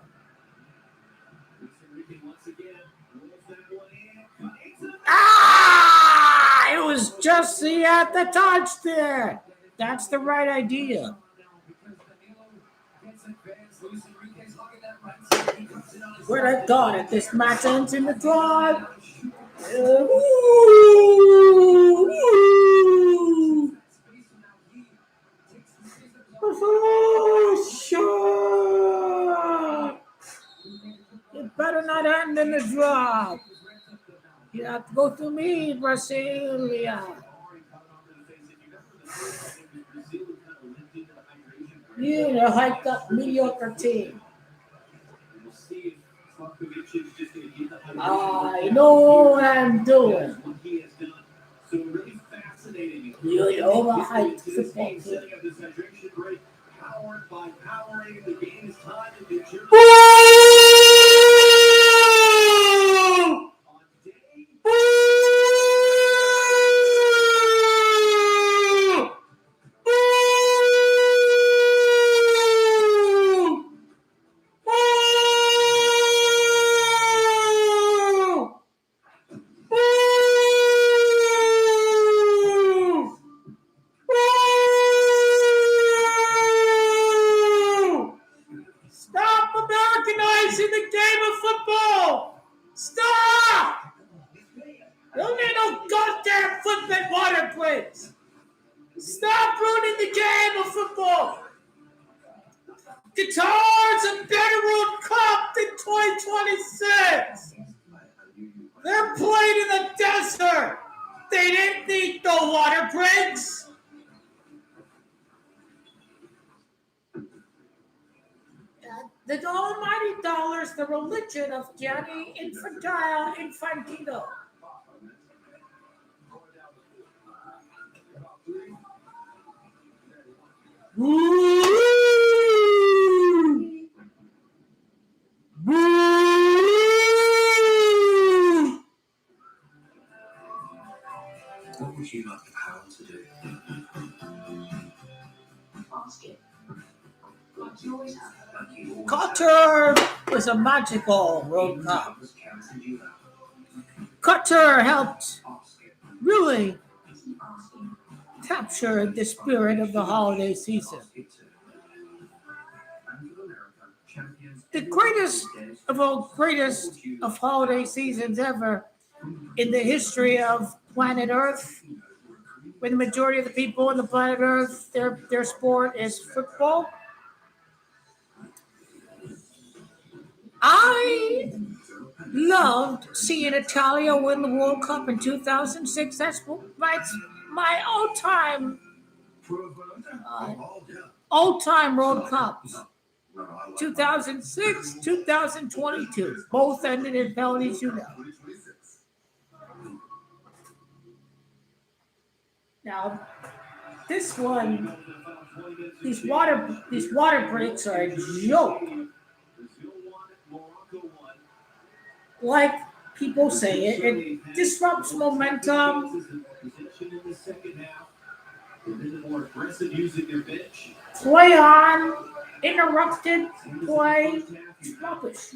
Ah! It was just at the touch there. That's the right idea. Where I got it. This match ends in the drive. Oh, sure. It better not end in the drop. You have to go through me, Brasilia. You're a hyped up mediocre team. I know what I'm doing. You're an overhyped football team. Stop Americanizing the game of football! Stop! You don't need no goddamn football water breaks. Stop ruining the game of football. Qatar's a better World Cup than 2026. They're playing in the desert. They didn't need no water breaks. The almighty dollar's the religion of Gianni Infantino. What would you like the power to do? Ask it. Like you always have. Qatar was a magical World Cup. Qatar helped really capture the spirit of the holiday season. The greatest of holiday seasons ever in the history of planet Earth, when the majority of the people on the planet Earth, their sport is football. I loved seeing Italia win the World Cup in 2006. That's my all-time World Cups. 2006, 2022. Both ended in penalty shootout. Now, this one, these water breaks are a joke. Like people say, it disrupts momentum. Play on, interrupted play, it's rubbish.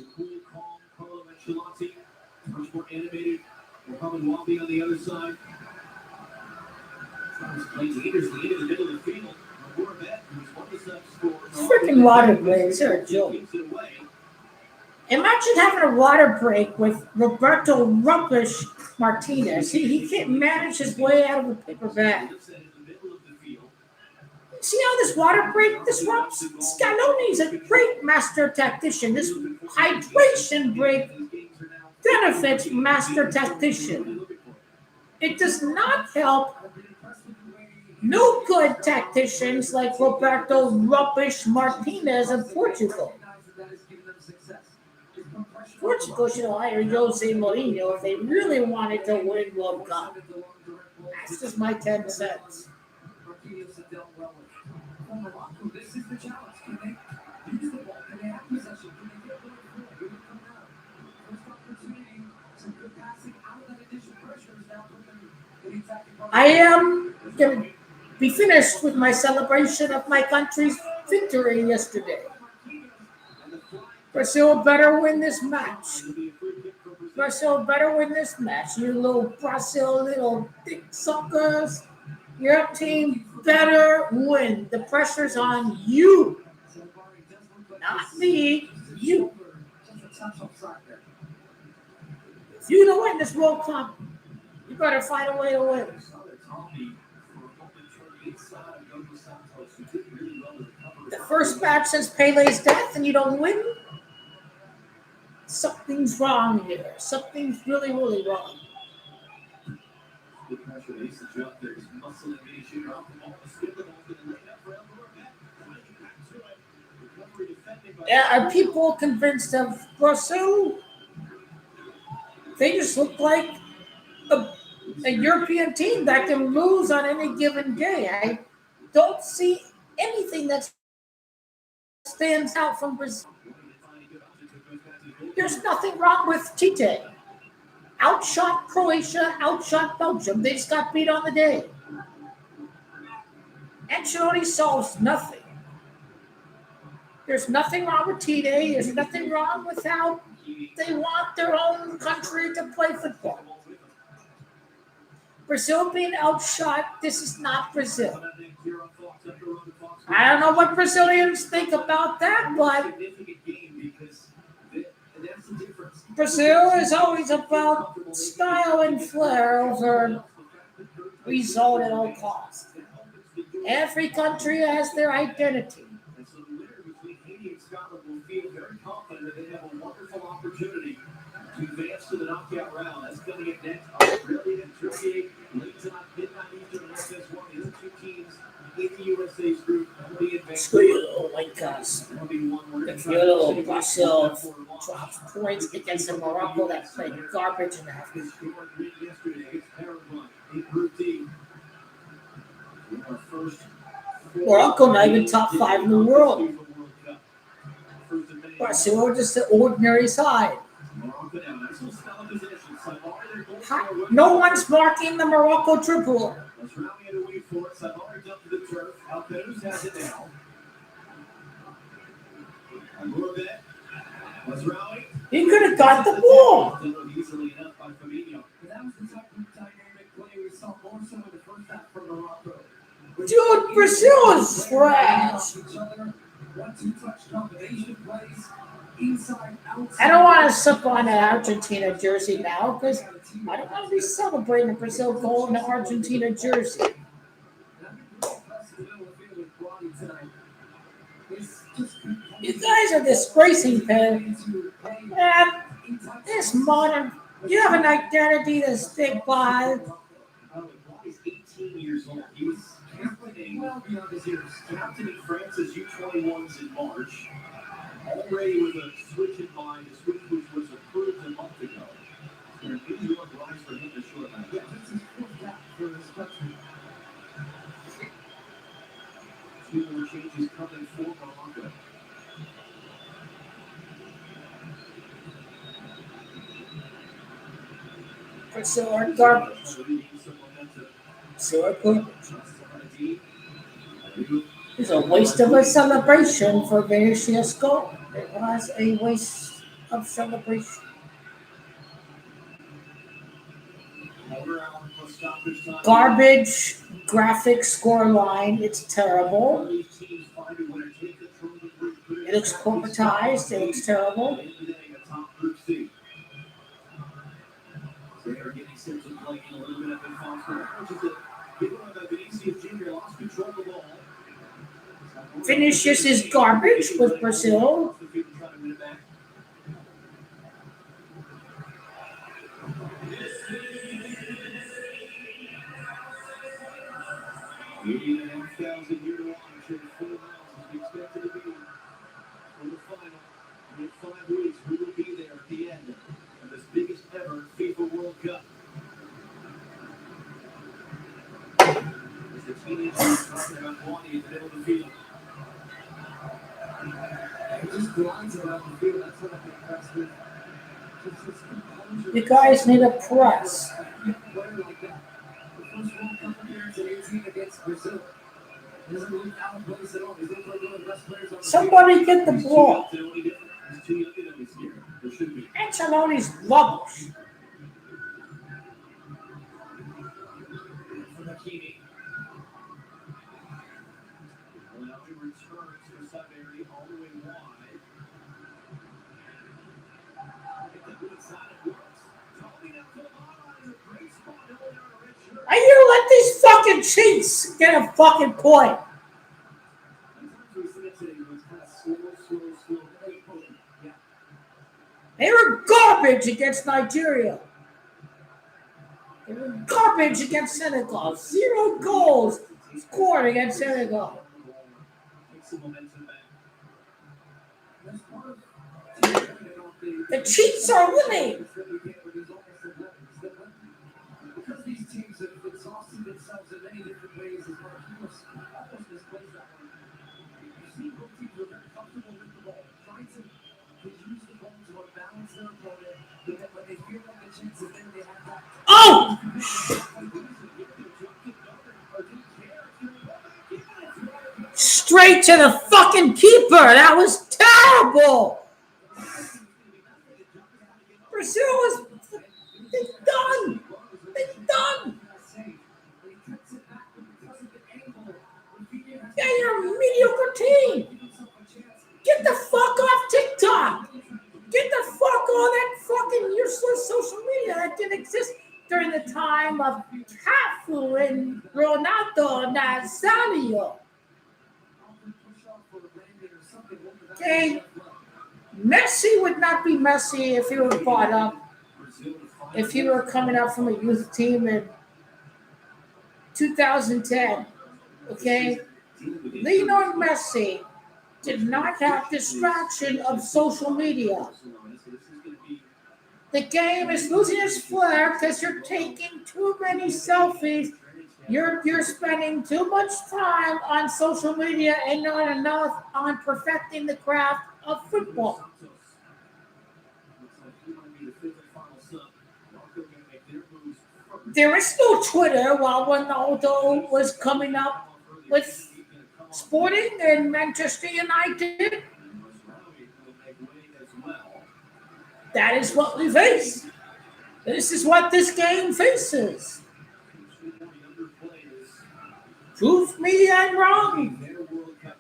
Much more animated. We're probably walking on the other side. Playing dangerously into the middle of the field. Freaking water breaks are a joke. Imagine having a water break with Roberto Rumpish Martinez. He can't manage his way out of a paper bag. See how this water break disrupts? Scaloni's a great master tactician. This hydration break benefits master tactician. It does not help no good tacticians like Roberto Rubbish Martinez of Portugal. Portugal should hire Jose Mourinho if they really wanted to win World Cup. That's just my 10 cents. This is the challenge. Can they use the ball? Can they have possession? Can they get really forward? Will it come out? First opportunity, some good passing out of that initial pressure is now put them in the attacking part. I am going to be finished with my celebration of my country's victory yesterday. Brazil better win this match. Brazil better win this match. You little Brazil, little dick suckers. Your team better win. The pressure's on you. Not me. You. If you don't win this World Cup, you better find a way to win. The first match since Pele's death and you don't win? Something's wrong here. Something's really, really wrong. Good pressure. They used to jump there. Just muscle and getting shooter off the ball. Skip the ball to the layup for Elmore. Yeah, are people convinced of Brazil? They just look like a European team that can lose on any given day. I don't see anything that stands out from Brazil. There's nothing wrong with Tite. Outshot Croatia, outshot Belgium. They just got beat on the day. Ancelotti solves nothing. There's nothing wrong with Tite. There's nothing wrong with how they want their own country to play football. Brazil being outshot, this is not Brazil. I don't know what Brazilians think about that, but Brazil is always about style and flair over result at all costs. Every country has their identity. And so the winner between Haiti and Scotland will feel very confident that they have a wonderful opportunity to advance to the knockout round. That's coming up next. Australia and Turkey late tonight, midnight Eastern. That's one of the other two teams in the USA's group will be advanced. Oh my gosh. The little Brazil drops points against the Morocco that played garbage in that. Morocco not even top 5 in the world. Brazil just the ordinary side. No one's marking the Morocco triple. He could have got the ball. Dude, Brazil is trash. I don't want to suck on an Argentina jersey now because I don't want to be celebrating a Brazil goal in an Argentina jersey. You guys are disgracing Pele. And this modern, you have an identity to stick by. He's 18 years old. He was captaining France's U21s in March. Already with a switch in mind, a switch which was approved a month ago. And these are rise for him to short line. Yeah, this is fourth cap for this country. 2 more changes coming for Morocco. Brazil are garbage. Brazil are garbage. It's a waste of a celebration for Vinicius' goal. It was a waste of celebration. Garbage graphic score line. It's terrible. It looks corporatized. It looks terrible. They are getting set to play in a little bit of a which is a big one that Vinicius Jr. lost control of the ball. Vinicius is garbage with Brazil. 88,500 here to watch in full house as we expected to be for the final. In 5 weeks, we will be there at the end of this biggest ever FIFA World Cup. As the teenagers talking about wanting in the middle of the field. He just glides around the field. That's what I'm impressed with. Just his composure. You guys need a press. A young player like that. The first World Cup appearance in 18 against Brazil. He doesn't look out of place at all. He's looking like one of the best players on the Somebody get the ball. He's too young to know he's here. There should be. Ancelotti's rubbish. For Hakimi. Well, now he returns for Sudbury all the way wide. Get the good side, it works. Tony now to the bottom. Is a great spot. No one on a red shirt. Are you let these fucking cheats get a fucking point? They were garbage against Nigeria. They were garbage against Senegal. 0 goals scored against Senegal. The cheats are winning. Because these teams have exhausted themselves in many different ways, as Marquinhos almost misplays that one. You see both teams are very comfortable with the ball, trying to use the ball to balance their opponent, but then when they feel like the chances, then they have that. Oh! Straight to the fucking keeper. That was terrible. Brazil was done. They're done. Yeah, you're a mediocre team. Get the fuck off TikTok. Get the fuck on that fucking useless social media that didn't exist during the time of Cafu and Ronaldo Nazario. Okay, Messi would not be Messi if he were brought up. If he were coming up from a youth team in 2010, okay? Lionel Messi did not have distraction of social media. The game is losing its flair because you're taking too many selfies. You're spending too much time on social media and not enough on perfecting the craft of football. There is no Twitter while Ronaldo was coming up with Sporting and Manchester United. That is what we face. This is what this game faces. Prove me I'm wrong.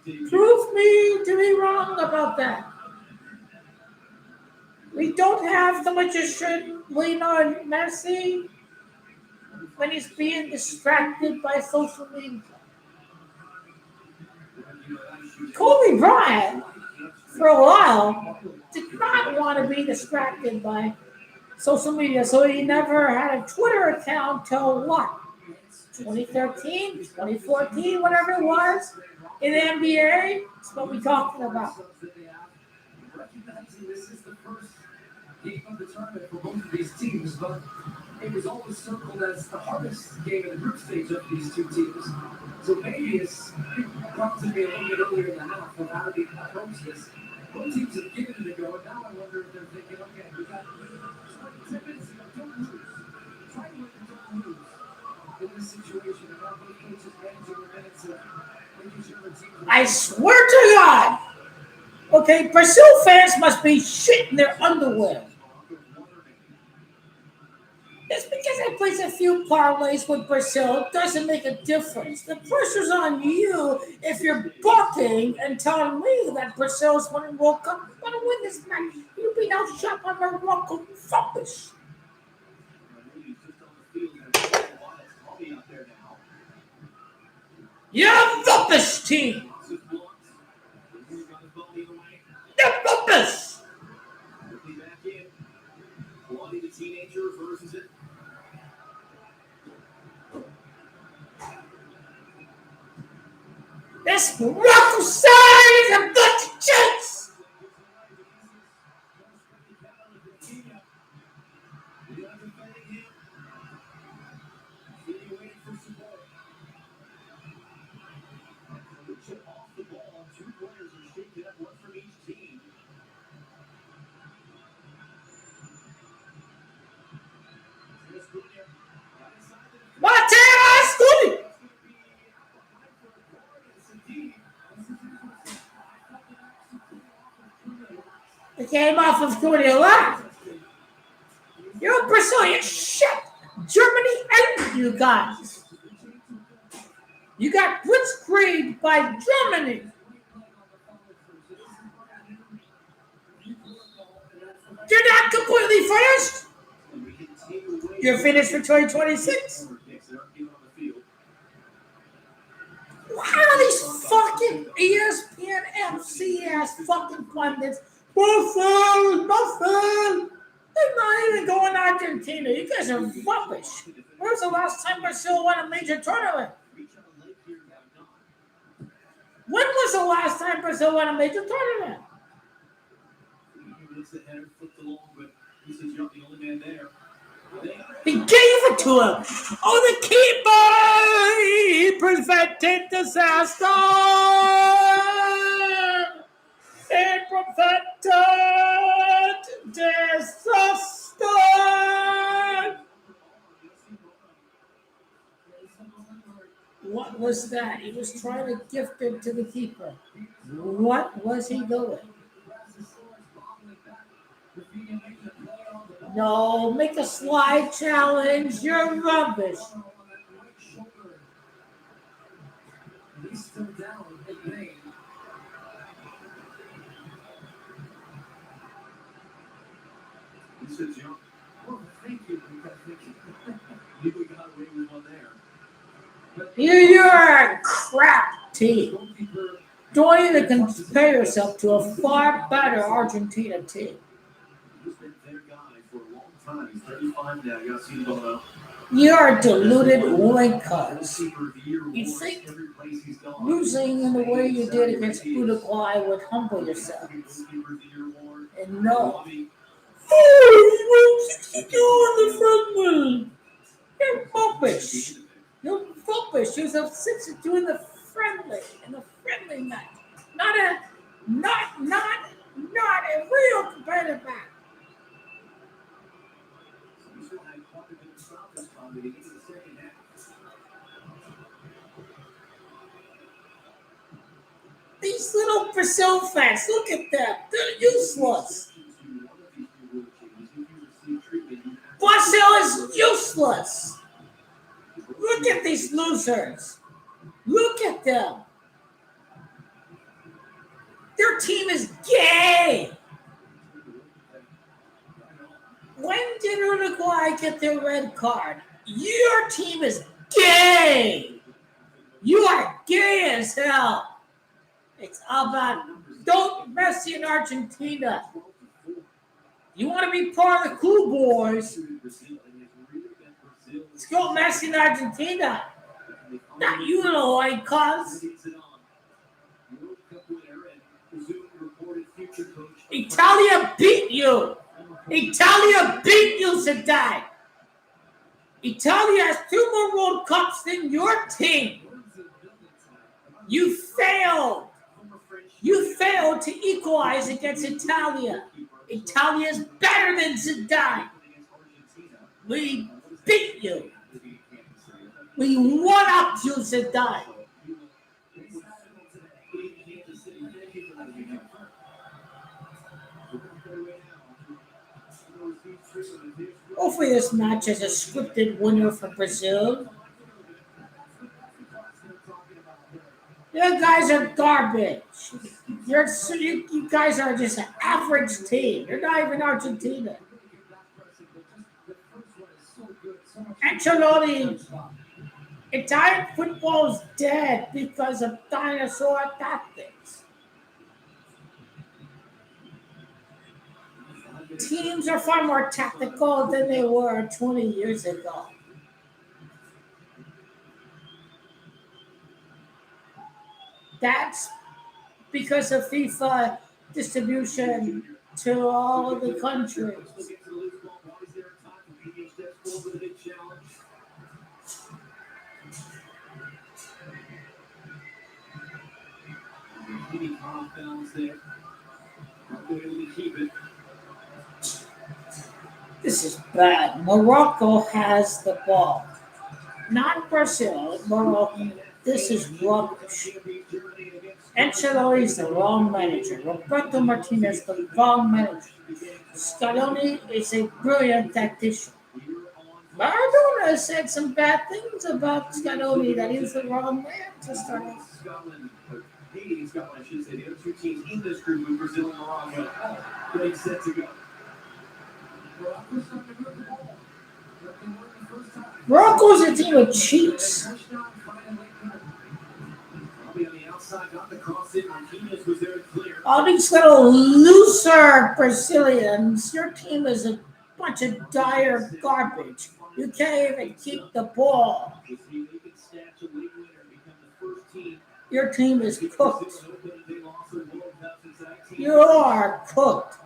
Prove me to be wrong about that. We don't have the magician Lionel Messi when he's being distracted by social media. Kobe Bryant, for a while, did not want to be distracted by social media, so he never had a Twitter account till what? 2013, 2014, whatever it was, in the NBA. That's what we're talking about. Recognizing this is the first game of the tournament for both of these teams, but it was always circled as the hardest game in the group stage of these two teams. So maybe it's prompted me a little bit earlier in the half of how to approach this. Both teams have given it a go, and now I wonder if they're thinking, okay, we got 10 minutes ago, don't lose. Try to win and don't lose in this situation. And now both coaches managing the minutes and making sure the teams. I swear to God. Okay, Brazil fans must be shitting their underwear. Just because I place a few parlays with Brazil doesn't make a difference. The pressure's on you if you're bucking and telling me that Brazil's winning World Cup. I'm going to win this match. You've been outshot by Morocco. Rubbish. You're a rubbish team. You're rubbish. The teenager versus it. This Morocco side is a bunch of chicks. Chip off the ball. Two players are shaking up, one from each team. Matteo Scooby. They came off of Scooby a lot. You're Brazilian shit. Germany and you guys. You got blitzkrieg by Germany. You're not completely finished. You're finished for 2026. Why are these fucking ESPN FC ass fucking pundits? Buffon. They're not even going to Argentina. You guys are rubbish. When's the last time Brazil won a major tournament? When was the last time Brazil won a major tournament? He gave it to him. Oh, the keeper! He prevented disaster! He prevented disaster! What was that? He was trying to gift it to the keeper. What was he doing? No, make a slide challenge. You're rubbish. You're a crap team. Don't even compare yourself to a far better Argentina team. You're deluded wankers. You think losing in the way you did against Uruguay would humble yourselves? And no. Oh, you won 62 in the friendly. You're rubbish. You're rubbish. You have 62 in the friendly match. Not a real competitive match. These little Brazil fans, look at them. They're useless. Brazil is useless. Look at these losers. Look at them. Their team is gay. When did Uruguay get their red card? Your team is gay. You are gay as hell. It's about don't Messi in Argentina. You want to be part of the cool boys? Let's go Messi in Argentina. Not you, little white cuz. Italia beat you. Italia beat you, Zidane. Italia has 2 more World Cups than your team. You failed. You failed to equalize against Italia. Italia is better than Zidane. We beat you. We one-upped you, Zidane. Hopefully this match is a scripted winner for Brazil. You guys are garbage. You guys are just an average team. You're not even Argentina. Ancelotti, Italian football is dead because of dinosaur tactics. Teams are far more tactical than they were 20 years ago. That's because of FIFA distribution to all of the countries. Still gets the loose ball. Bodies there in time. Fabinho steps forward with a big challenge. Keeping off balance there. Morocco able to keep it. This is bad. Morocco has the ball. Not Brazil, Morocco. This is rubbish. Ancelotti is the wrong manager. Roberto Martinez is the wrong manager. Scaloni is a brilliant tactician. Maradona said some bad things about Scaloni, that he was the wrong man to start off. Scotland, Haiti and Scotland, I should say, the other two teams in this group with Brazil and Morocco, getting set to go. Morocco's not going to move the ball. They won the first time. Morocco's a team of cheats. Touchdown, final late penalty. Probably on the outside, got the cross in. Marquinhos was there to clear. All these little looser Brazilians, your team is a bunch of dire garbage. You can't even keep the ball. Your team is cooked. You are cooked.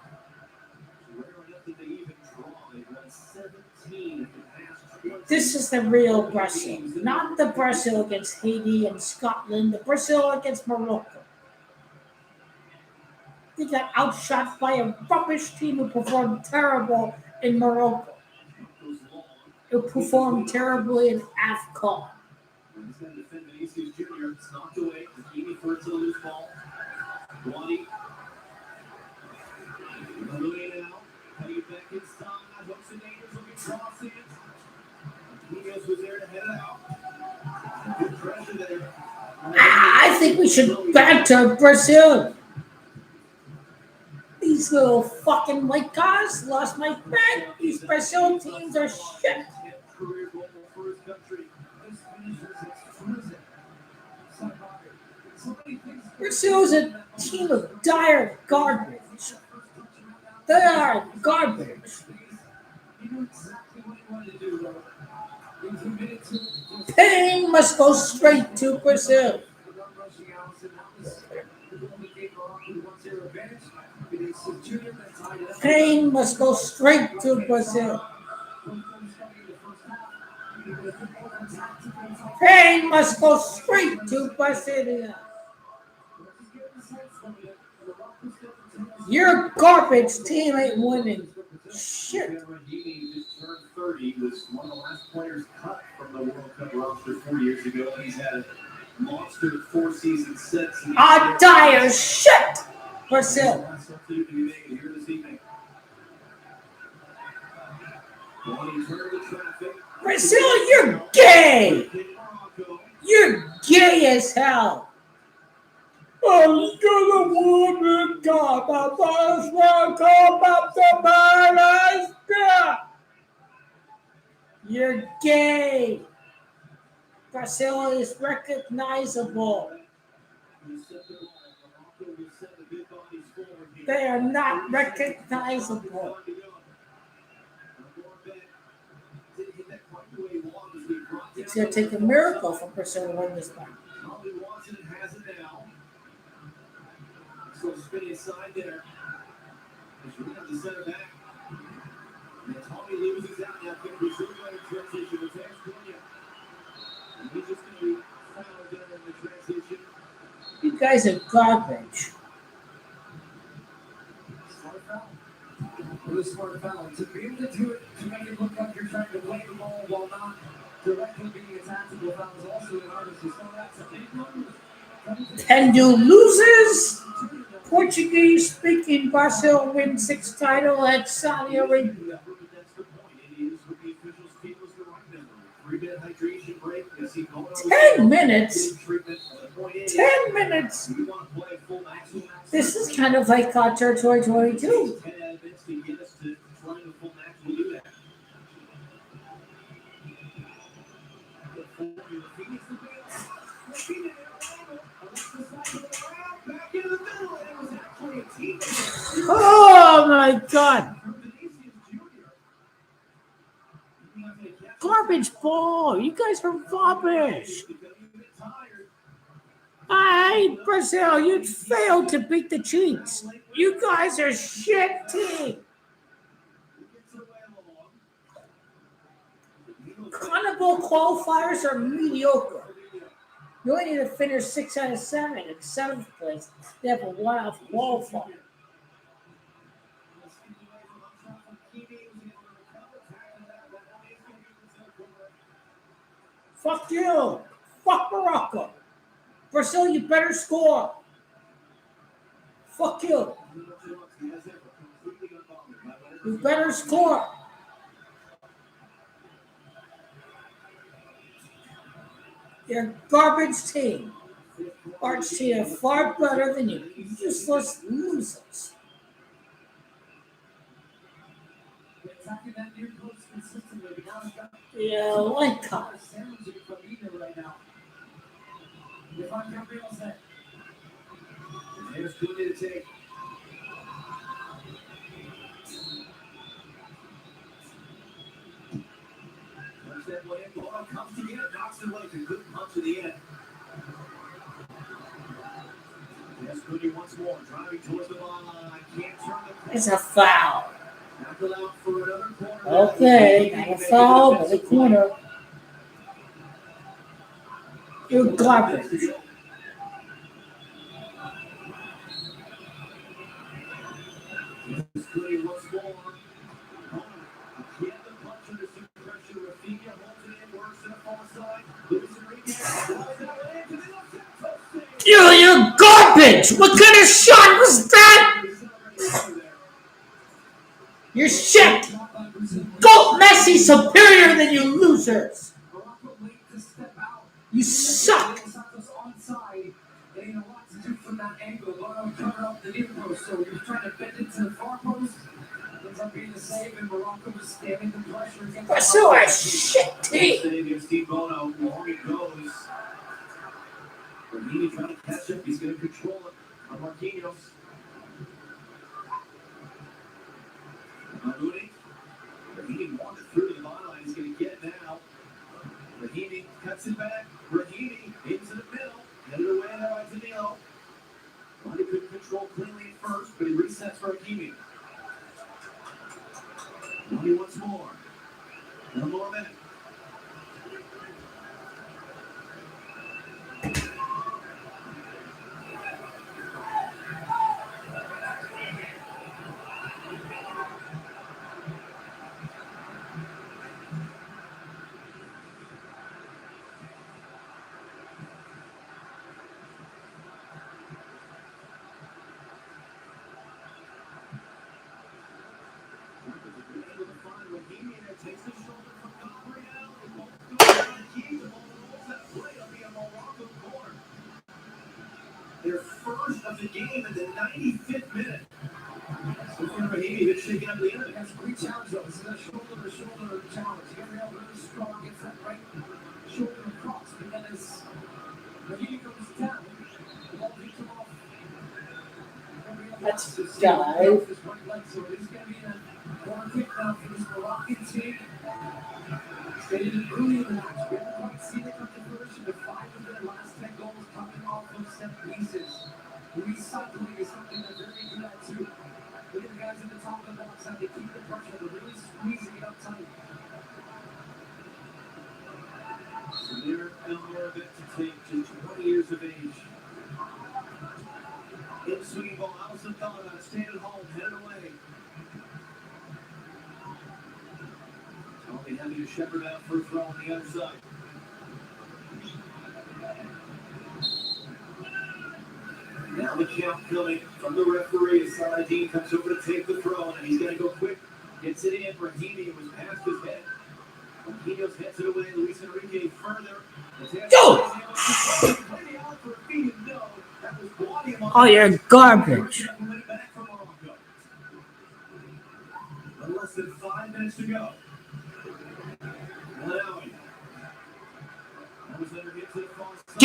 This is the real Brazil, not the Brazil against Haiti and Scotland, the Brazil against Morocco. They got outshot by a rubbish team who performed terrible in Morocco. Who performed terribly in AFCON. He's going to defend Vinicius Jr. It's knocked away. Hakimi first to the loose ball. Guadi. Malouye now. Cutting it back inside. Hooks and Neighbors looking crossing it. Marquinhos was there to head it out. Good pressure there. I think we should banter Brazil. These little fucking white guys lost my bet. These Brazil teams are shit. Career goal for his country. This finishes exquisite. Brazil is a team of dire garbage. They are garbage. Pain must go straight to Brazil. Pain must go straight to Brazil. Pain must go straight to Brasilia. Your garbage team ain't winning. Shit. Just turned 30, was one of the last players cut from the World Cup roster 4 years ago. He's had a monster 4 seasons since. A dire shit, Brazil. Brazil, you're gay. You're gay as hell. I'm gonna woman talk about the You're gay. Brazil is recognizable. They are not recognizable. It's going to take a miracle for Brazil to win this one. So spinning inside there. It's really on the center back. And Tommy loses out now. Can Brazil go in transition with Ancelotti? And he's just going to be fouled there in the transition. You guys are garbage. Smart foul. It was a smart foul. To be able to do it, to make it look like you're trying to play the ball while not directly being a tactical foul is also an artist. So that's a big number. Tendu loses. Portuguese speaking Brazil wins 6th title at Saudi Arabia. That's the point. It is what the officials feel is the right number. 3-minute hydration break. 10 minutes? 10 minutes? This is kind of like Qatar 2022. 10 minutes to get us to running the full match. We'll do that. Oh my God. Garbage ball. You guys are rubbish. Hey, Brazil, you failed to beat the Chiefs. You guys are shit team. Carnival qualifiers are mediocre. You only need to finish 6 out of 7 in 7th place. They have a one-off qualifier. Fuck you. Fuck Morocco. Brazil, you better score. Fuck you. You better score. You're a garbage team. Argentina are far better than you. Useless losers. Yeah, like that. There's Clooney to take. Punch that way in. Ball comes to get it. Knocks it away. It's a good punch to the end. There's Clooney once more. Driving towards the ball line. Can't turn the. It's a foul. Knuckle out for another corner. Okay, not a foul, but a corner. You're garbage. Clooney once more. Get the punch under some pressure. Rafinha holds it in. Works to the far side. Luis Enrique. You're garbage. What kind of shot was that? You're shit. Goat Messi superior than you losers. You suck. Brazil are a shit team. Steve Bono, long it goes. Bernini trying to catch up. He's going to control it. On Marquinhos. Bernini. Bernini wandered through to the byline. He's going to get it now. Rahimi cuts it back. Rahimi into the middle. Headed away there by Danilo. He couldn't control cleanly at first, but he resets for Rahimi. Rahimi once more. One more minute. Their first of the game in the 95th minute. So far, Rahimi been shaking up the enemy. That's a great challenge, though. This is a shoulder-to-shoulder challenge. You got to be really strong against that right shoulder across. But then as Rahimi comes down, the ball hits him off. Let's dive. So it's going to be a corner kick now for this Moroccan team. Stated early in the match, we haven't quite seen it come to fruition, but 5 of their last 10 goals coming off of set pieces. Recycling is something they're very good at too. Look at the guys at the top of the box, how they keep the pressure, they're really squeezing it up tight. Samir El-Moravit to take, just 20 years of age. In swinging ball, Alison Thana, stayed at home, headed away. Tony having to shepherd out for a throw on the other side. Now the count coming from the referee. Saladin comes over to take the throw, and he's going to go quick. Gets it in. Rahimi was past his head. Marquinhos heads it away. Luis Enrique further. Go! Oh, you're garbage. Less than 5 minutes to go.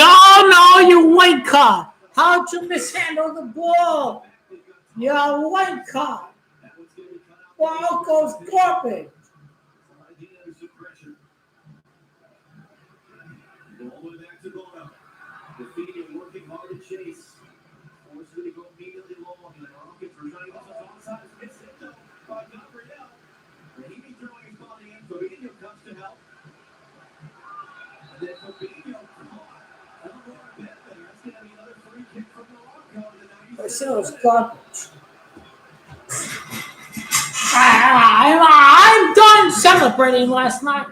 Oh no, you wanker! How'd you mishandle the ball? You wanker! Morocco's garbage. All the way back to Bono. Defeating and working hard. chase. Forces it to go immediately long. And the Moroccans were trying to go onside. It's hit though by Gabriel. Rahimi throwing his body in. Fabinho comes to help. And then Fabinho caught. Elmore Pele. That's going to be another free kick from Morocco in the 90s. Brazil is garbage. I'm done celebrating last night.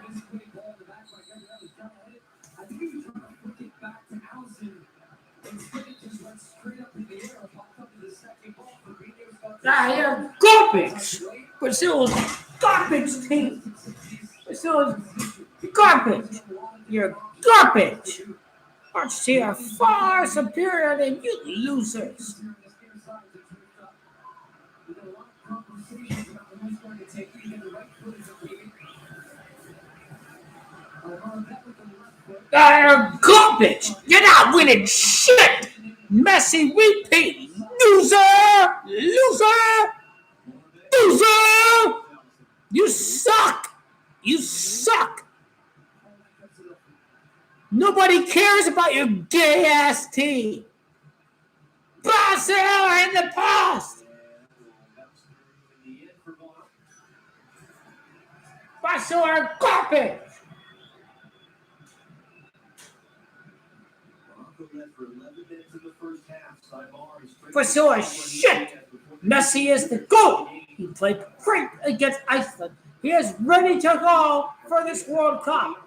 You're garbage. Brazil's garbage team. Brazil's garbage. You're garbage. Argentina are far superior than you losers. You're garbage. You're not winning shit. Messi repeat. Loser. Loser. Loser. You suck. You suck. Nobody cares about your gay ass team. Brazil in the past. Brazil are garbage. Brazil are shit. Messi is the GOAT. He played great against Iceland. He is ready to go for this World Cup.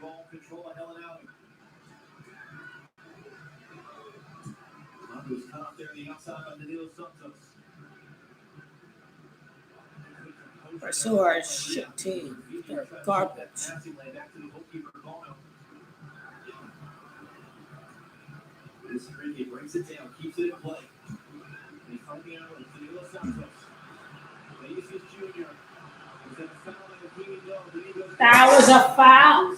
Ball control, Helen out. Ronaldo's cut off there on the outside by Danilo Santos. Brazil are a shit team. They're garbage. This Enrique breaks it down, keeps it in play. He's finding out with Danilo Santos. Vinicius Jr. That was a foul.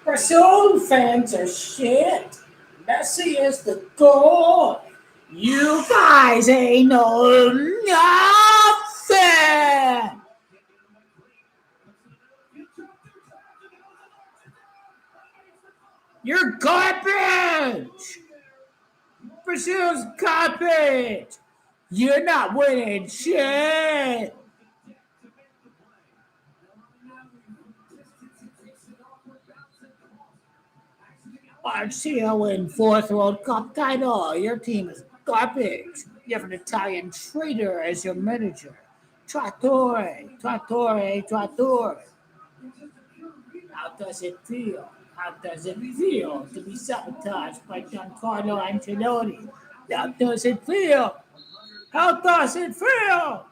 Brazil fans are shit. Messi is the GOAT. You guys ain't know nothing. You're garbage. Brazil's garbage. You're not winning shit. Argentina win 4th World Cup title. Your team is garbage. You have an Italian traitor as your manager. Trattore. How does it feel? How does it feel to be sabotaged by Giancarlo Ancelotti? How does it feel? How does it feel?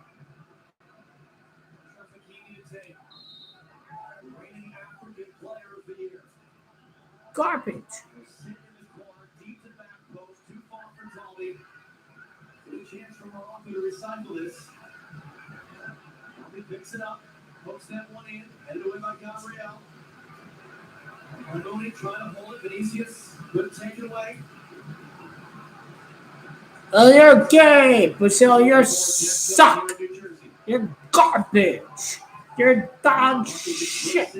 Garbage. Chance for Morocco to recycle this. He picks it up, hooks that one in, headed away by Gabriel. Arnone trying to hold it. Vinicius couldn't take it away. Oh, you're gay, Brazil. You're suck. You're garbage. You're dog shit.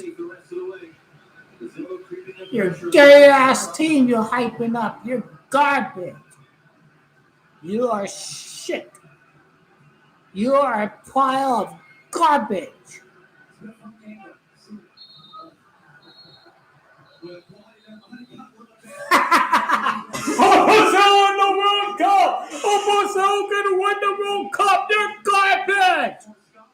Your gay ass team you're hyping up. You're garbage. You are shit. You are a pile of garbage. Brazil won the World Cup. Brazil gonna win the World Cup. You're garbage.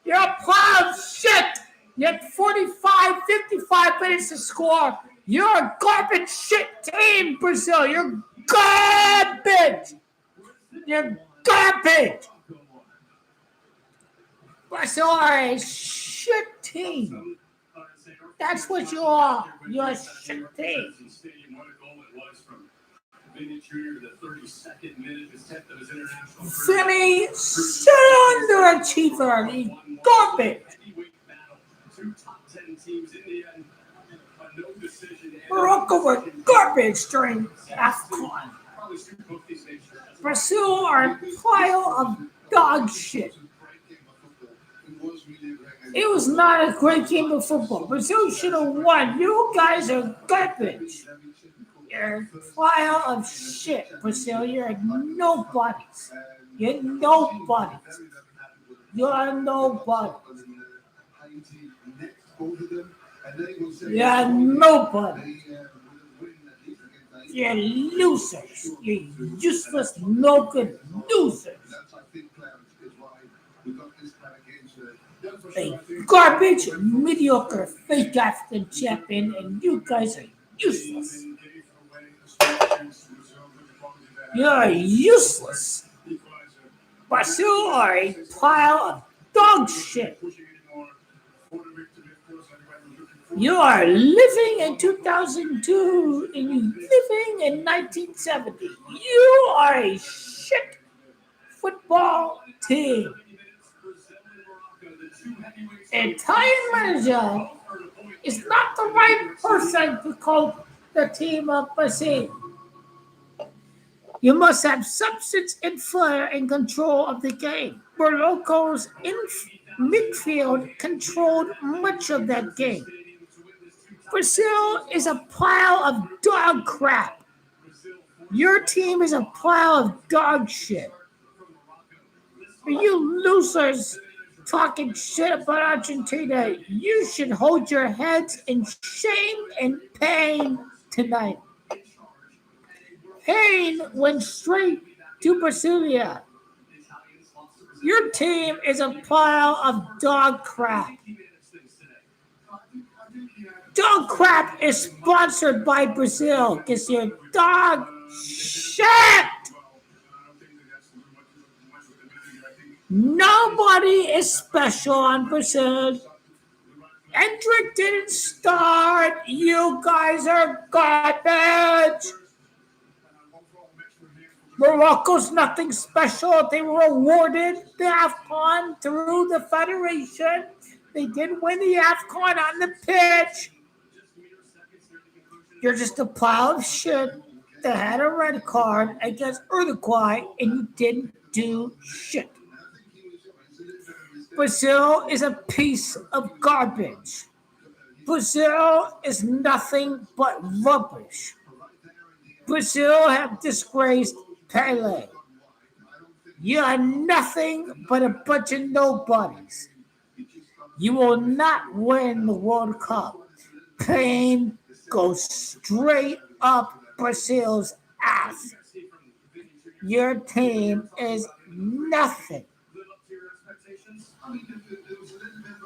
You're a pile of shit. You had 45, 55 minutes to score. You're a garbage shit team, Brazil. You're garbage. You're garbage. Brazil are a shit team. That's what you are. You're a shit team. Finny, shit underachiever. You garbage. Morocco were garbage during AFCON. Brazil are a pile of dog shit. It was not a great game of football. Brazil should have won. You guys are garbage. You're a pile of shit, Brazil. You're nobodies. You're nobodies. You're nobodies. You're nobody. You're losers. You're useless, no good losers. A garbage, mediocre, fake African champion, and you guys are useless. You're useless. Brazil are a pile of dog shit. You are living in 2002 and you living in 1970. You are a shit football team. Italian manager is not the right person to coach the team of Brazil. You must have substance and flair and control of the game. Morocco's midfield controlled much of that game. Brazil is a pile of dog crap. Your team is a pile of dog shit. For you losers talking shit about Argentina, you should hold your heads in shame and pain tonight. Pain went straight to Brasilia. Your team is a pile of dog crap. Dog crap is sponsored by Brazil because you're dog shit. Nobody is special on Brazil. Hendrick didn't start. You guys are garbage. Morocco's nothing special. They were awarded the AFCON through the Federation. They did win the AFCON on the pitch. You're just a pile of shit that had a red card against Uruguay and you didn't do shit. Brazil is a piece of garbage. Brazil is nothing but rubbish. Brazil have disgraced Pele. You are nothing but a bunch of nobodies. You will not win the World Cup. Pain goes straight up Brazil's ass. Your team is nothing.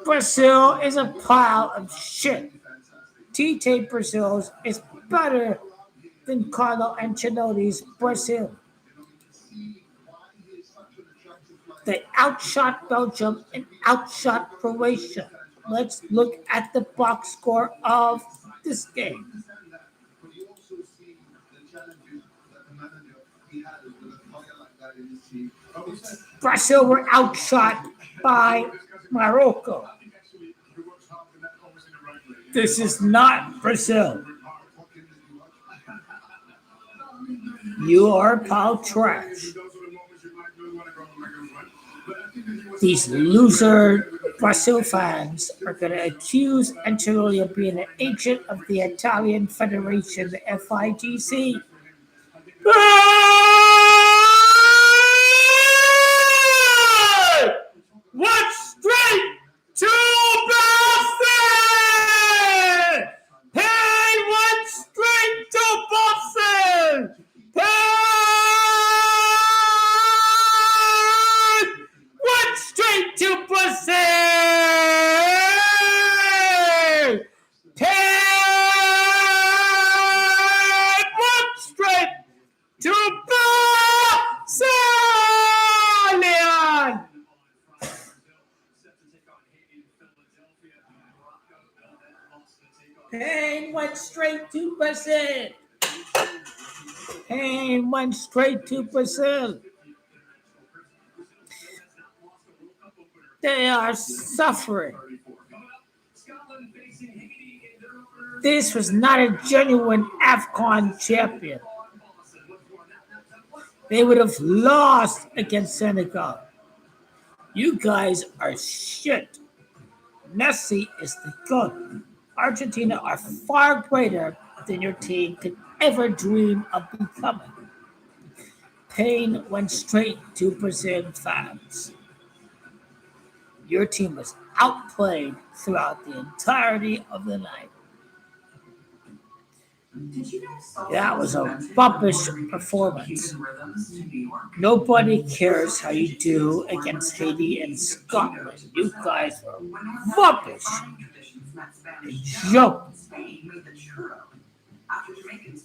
Brazil is a pile of shit. Tite Brazil's is better than Carlo Ancelotti's Brazil. They outshot Belgium and outshot Croatia. Let's look at the box score of this game. Brazil were outshot by Morocco. This is not Brazil. You are pile trash. These loser Brazil fans are going to accuse Ancelotti of being an agent of the Italian Federation, the FIGC. One straight to Boston! Hey, one straight to Boston! Hey! One straight to Boston! Hey! One straight to Boston! Pain went straight to Brazil. Pain went straight to Brazil. They are suffering. This was not a genuine AFCON champion. They would have lost against Senegal. You guys are shit. Messi is the GOAT. Argentina are far greater than your team could ever dream of becoming. Pain went straight to Brazil fans. Your team was outplayed throughout the entirety of the night. That was a rubbish performance. Nobody cares how you do against Haiti and Scotland. You guys were rubbish. A joke.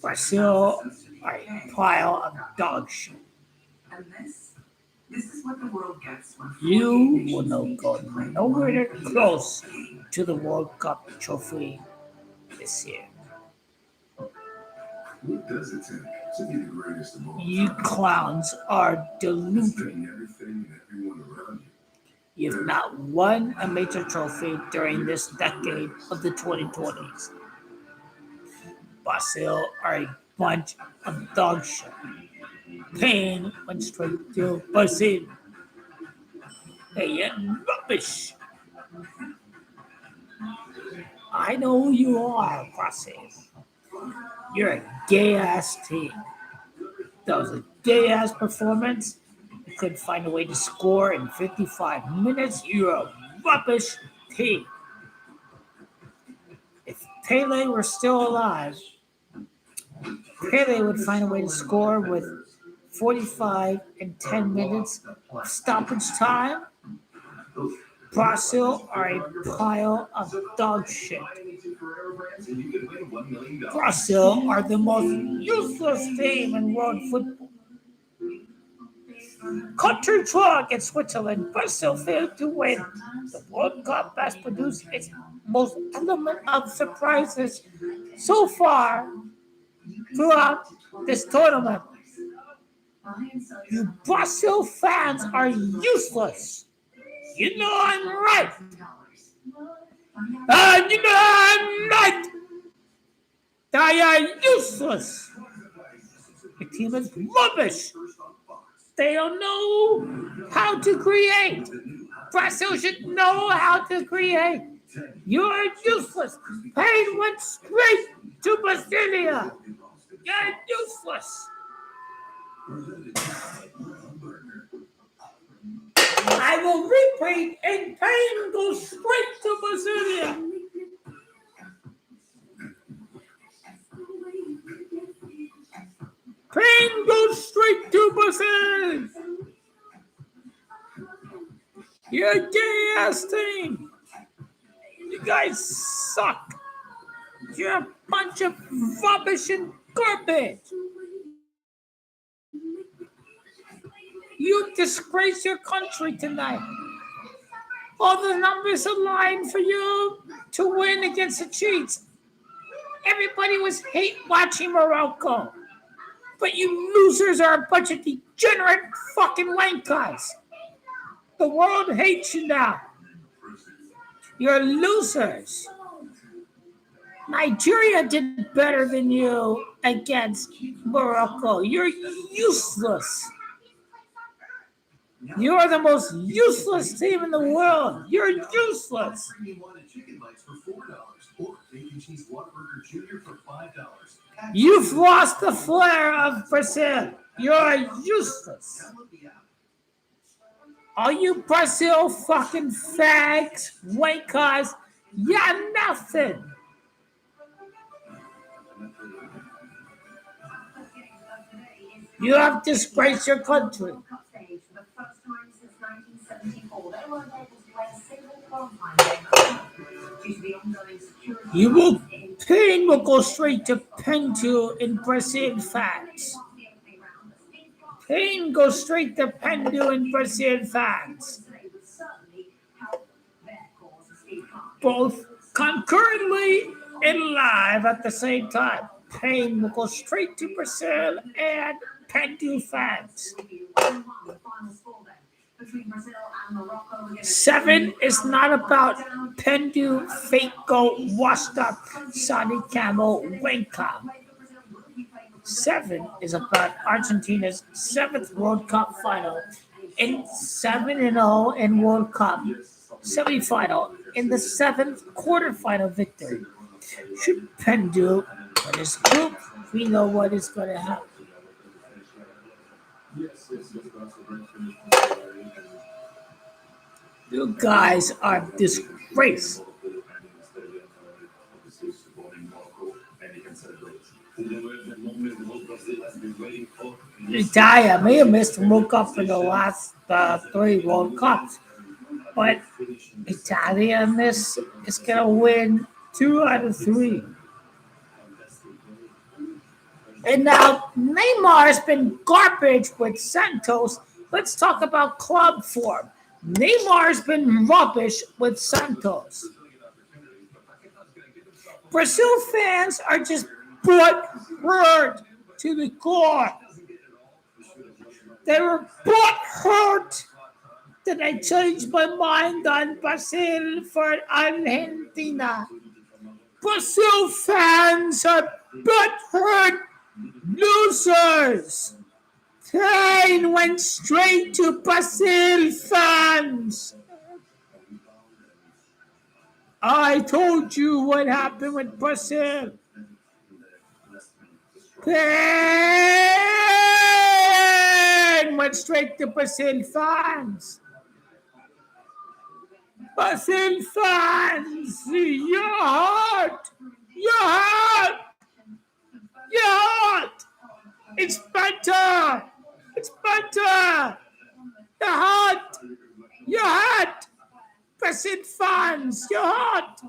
Brazil are a pile of dog shit. You will not go nowhere close to the World Cup trophy this year. What does it take to be the greatest of all You time? clowns are deluded. Being everything and everyone around you. You've not won a major trophy during this decade of the 2020s. Brazil are a bunch of dog shit. Pain went straight to Brazil. They are rubbish. I know who you are, Brazil. You're a gay ass team. That was a gay ass performance. You couldn't find a way to score in 55 minutes. You're a rubbish team. If Pele were still alive, Pele would find a way to score with 45 and 10 minutes of stoppage time. Brazil are a pile of dog shit. Brazil are the most useless team in world football. Country draw against Switzerland, Brazil failed to win. The World Cup has produced its most element of surprises so far throughout this tournament. You Brazil fans are useless. You know I'm right. You know I'm right. They are useless. The team is rubbish. They don't know how to create. Brazil should know how to create. You're useless. Pain went straight to Brasilia. You're useless. I will repeat, and pain goes straight to Brasilia. Pain goes straight to Brazil. You're a gay ass team. You guys suck. You're a bunch of rubbish and garbage. You disgrace your country tonight. All the numbers aligned for you to win against the cheats. Everybody was hate watching Morocco. But you losers are a bunch of degenerate fucking wankers. The world hates you now. You're losers. Nigeria did better than you against Morocco. You're useless. You're the most useless team in the world. You're useless. You've lost the flair of Brazil. You're useless. All you Brazil fucking fags, wankers, you're nothing. You have disgraced your country. Pain will go straight to Pendu in Brazil fans. Pain goes straight to Pendu in Brazil fans. Both concurrently and live at the same time. Pain will go straight to Brazil and Pendu fans. 7 is not about Pendu, fake goat, washed up, Saudi camel, wanker. 7 is about Argentina's 7th World Cup final and 7-0 in World Cup. semifinal in the seventh quarterfinal victory. Should Penn do for this group? We know what is going to happen. You guys are disgrace. Italia may have missed the World Cup in the last 3 World Cups, but Italia in this is going to win 2 out of 3. And now Neymar has been garbage with Santos. Let's talk about club form. Neymar has been rubbish with Santos. Brazil fans are just hurt to the core. They were hurt that I changed my mind on Brazil for Argentina. Brazil fans are hurt losers. Pain went straight to Brazil fans. I told you what happened with Brazil. Pain went straight to Brazil fans. Brazil fans, you're hurt. You're hurt. You're hurt. It's better. It's better. You're hurt. You're hurt. Brazil fans, you're hurt.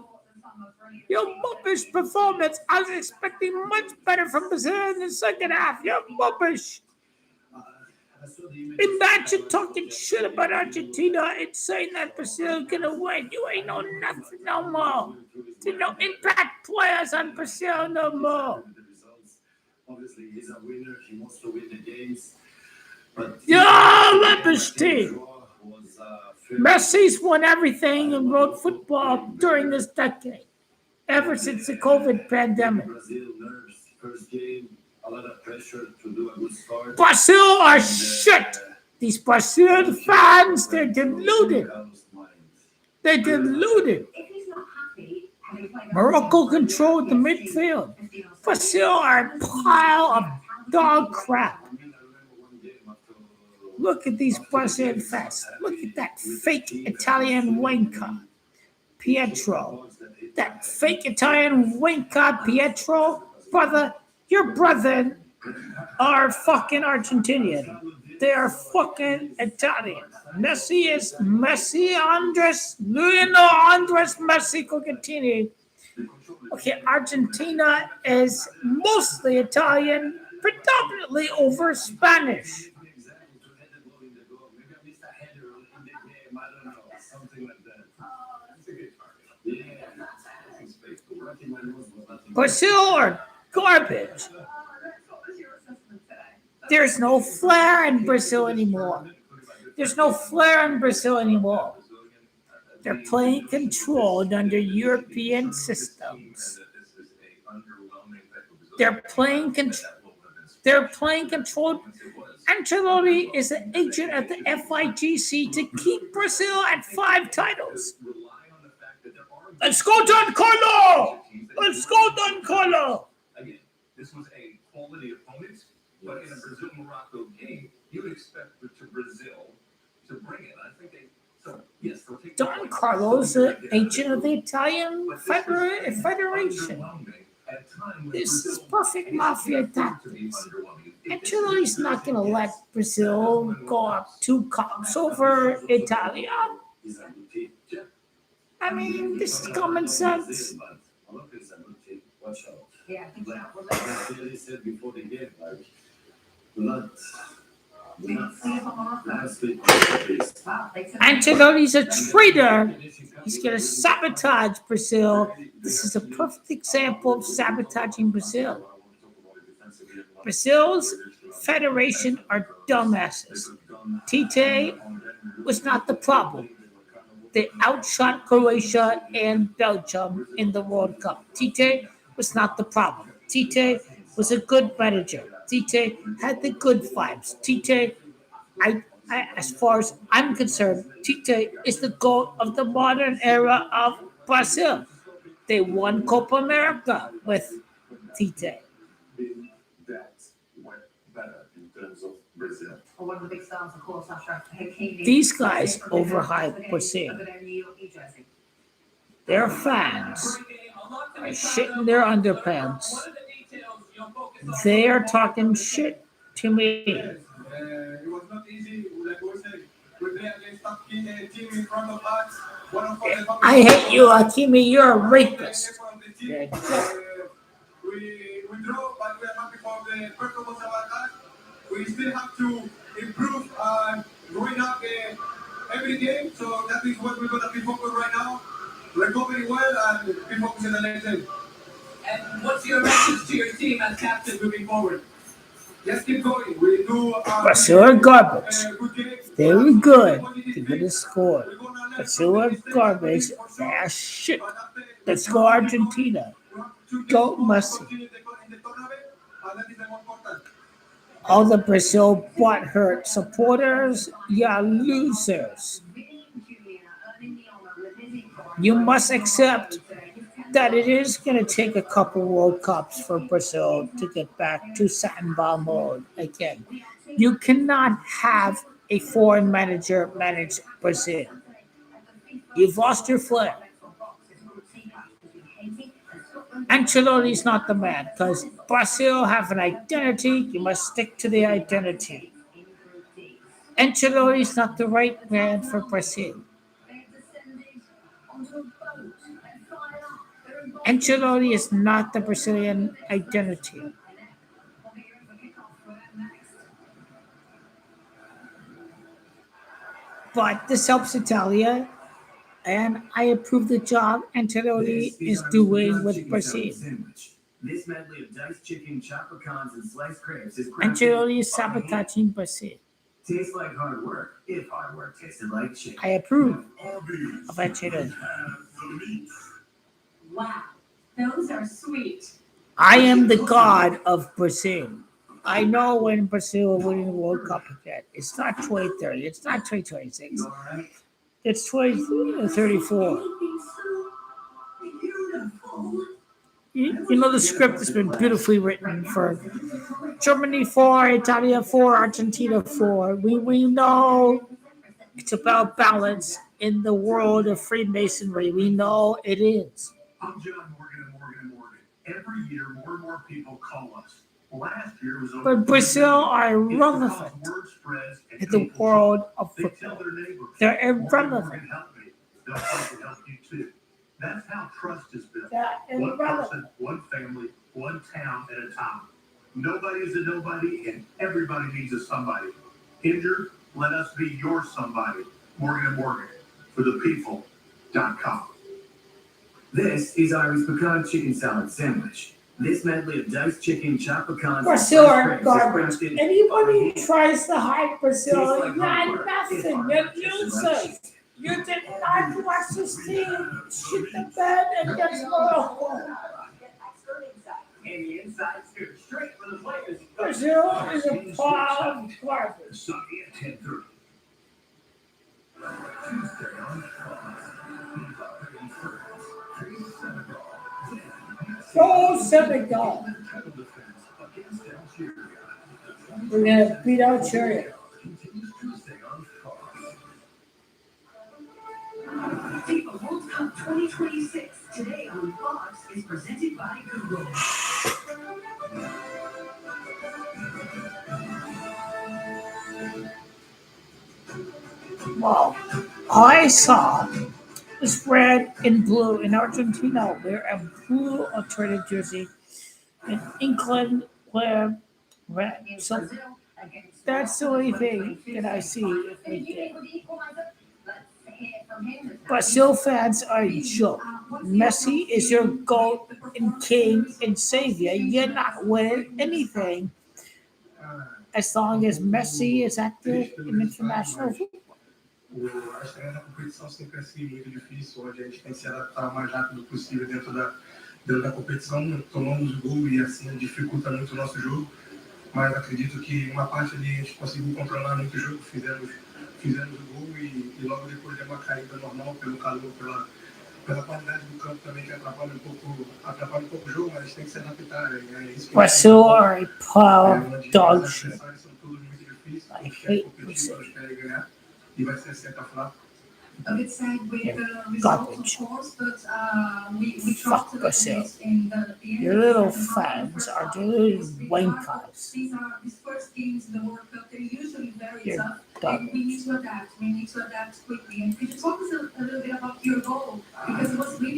Your rubbish performance. I was expecting much better from Brazil in the second half. You're rubbish. Imagine talking shit about Argentina and saying that Brazil is gonna win. You ain't know nothing no more. There's no impact players on Brazil no more. Obviously, he's a winner. He wants to win the games. But you're a rubbish team. Messi's won everything in world football during this decade, ever since the COVID pandemic. Brazil are shit. These Brazil fans, they're deluded. They're deluded. Morocco controlled the midfield. Brazil are a pile of dog crap. Look at these Brazilian fans. Look at that fake Italian wanker, Pietro. That fake Italian wanker, Pietro. Brother, your brethren are fucking Argentinian. They are fucking Italian. Messi is Messi, Lionel Andres Messi Cogatini. Okay, Argentina is mostly Italian, predominantly over Spanish. Brazil are garbage. There's no flair in Brazil anymore. There's no flair in Brazil anymore. They're playing controlled under European systems. They're playing controlled. Ancelotti is an agent at the FIGC to keep Brazil at 5 titles. Let's go, Don Carlo! Let's go, Don Carlo! Again, this was a quality opponent, but in a Brazil-Morocco game, you would expect Brazil to bring it. I think they'll take Don Carlo's an agent of the Italian Federation. This is perfect mafia tactics. Ancelotti's not going to let Brazil go up 2 cups over Italia. I mean, this is common sense. Ancelotti's a traitor. He's going to sabotage Brazil. This is a perfect example of sabotaging Brazil. Brazil's federation are dumbasses. Tite was not the problem. They outshot Croatia and Belgium in the World Cup. Tite was not the problem. Tite was a good manager. Tite had the good vibes. Tite, As far as I'm concerned, Tite is the GOAT of the modern era of Brazil. They won Copa America with Tite. That went better in terms of Brazil. Well, one of the big stars, of course, Ashraf Hakimi. These guys overhype Brazil. Their fans are shitting their underpants. They are talking shit to me. It was not easy, like we said. We play against top team in front of us. One of us I hate you, Hakimi. You're a rapist. we draw, but we are happy for the performance of our guys. We still have to improve going up every game. So that is what we're gonna be focused right now. Recovering well and be focused in the next game. And what's your message to your team as captain moving forward? Just keep going. We do Brazil are garbage. good game. Very good. They're gonna score. Brazil are garbage. They are shit. Let's go Argentina. Go Messi. All the Brazil butthurt supporters, you're losers. You must accept that it is going to take a couple World Cups for Brazil to get back to Samba mode again. You cannot have a foreign manager manage Brazil. You've lost your flair. Ancelotti's not the man because Brazil have an identity. You must stick to the identity. Ancelotti's not the right man for Brazil. Ancelotti is not the Brazilian identity. But this helps Italia, and I approve the job Ancelotti is doing with Brazil. This medley of diced chicken, chopped pecans, and sliced crabs is Ancelotti is sabotaging Brazil. Tastes like hard work, if hard work tasted like chicken. I approve of Ancelotti. Wow, those are sweet. I am the god of Brazil. I know when Brazil will win the World Cup again. It's not 2030. It's not 2026. It's 2034. You know the script has been beautifully written for Germany 4, Italia 4, Argentina 4. We know it's about balance in the world of Freemasonry. We know it is. I'm John Morgan. Every year, more and more people call us. Last year was over. But Brazil are irrelevant in the world of football. They're irrelevant. They'll try to help you too. That's how trust is built. They're One irrelevant. person, one family, one town at a time. Nobody is a nobody, and everybody needs a somebody. Injured, let us be your somebody. Morgan & Morgan for the people.com. This is Irish pecan chicken salad sandwich. This medley of diced chicken, chopped pecans, Brazil and are sliced crabs garbage. is crafted Anybody who tries to hide Brazil, Tastes like you're hard work. nothing. It's hard You're work. Tastes like losers. You did not watch this team shit the bed against Morocco. And the inside scoop straight for the players. Brazil is a pile of garbage. Sunday at 10:30. Tuesday on Fox. Go Senegal. We're going to beat Algeria. FIFA World Cup 2026 today on Fox is presented by Google. Well, I saw this red and blue in Argentina wear a blue alternative jersey. In England wear red. So that's the only thing that I see right there. Brazil fans are a joke. Messi is your GOAT and king and savior. You're not winning anything as long as Messi is active in international football. A estreia da competição sempre é assim, muito difícil, onde a gente tem que se adaptar o mais rápido possível dentro da competição. Tomamos gol e assim dificulta muito o nosso jogo. mas acredito que uma parte ali a gente conseguiu controlar muito o jogo, fizemos o gol e logo depois deu uma caída normal pelo calor, pela qualidade do campo também, que atrapalha um pouco o jogo, mas a gente tem que se adaptar. É isso que Brazil are a pile of os dog adversários shit. são todos muito difíceis, I todos querem hate competir, Brazil. todos querem ganhar, e vai ser sempre a falar. A bit sad with Yeah, the results, garbage. of course, but we Fuck trust a little Brazil. bit in the end. Your little fans are the little wankers. These first games in the World Cup, they're usually very You're tough. And we need garbage. to adapt. We need to adapt quickly. And could you talk us a little bit about your goal? Because it was really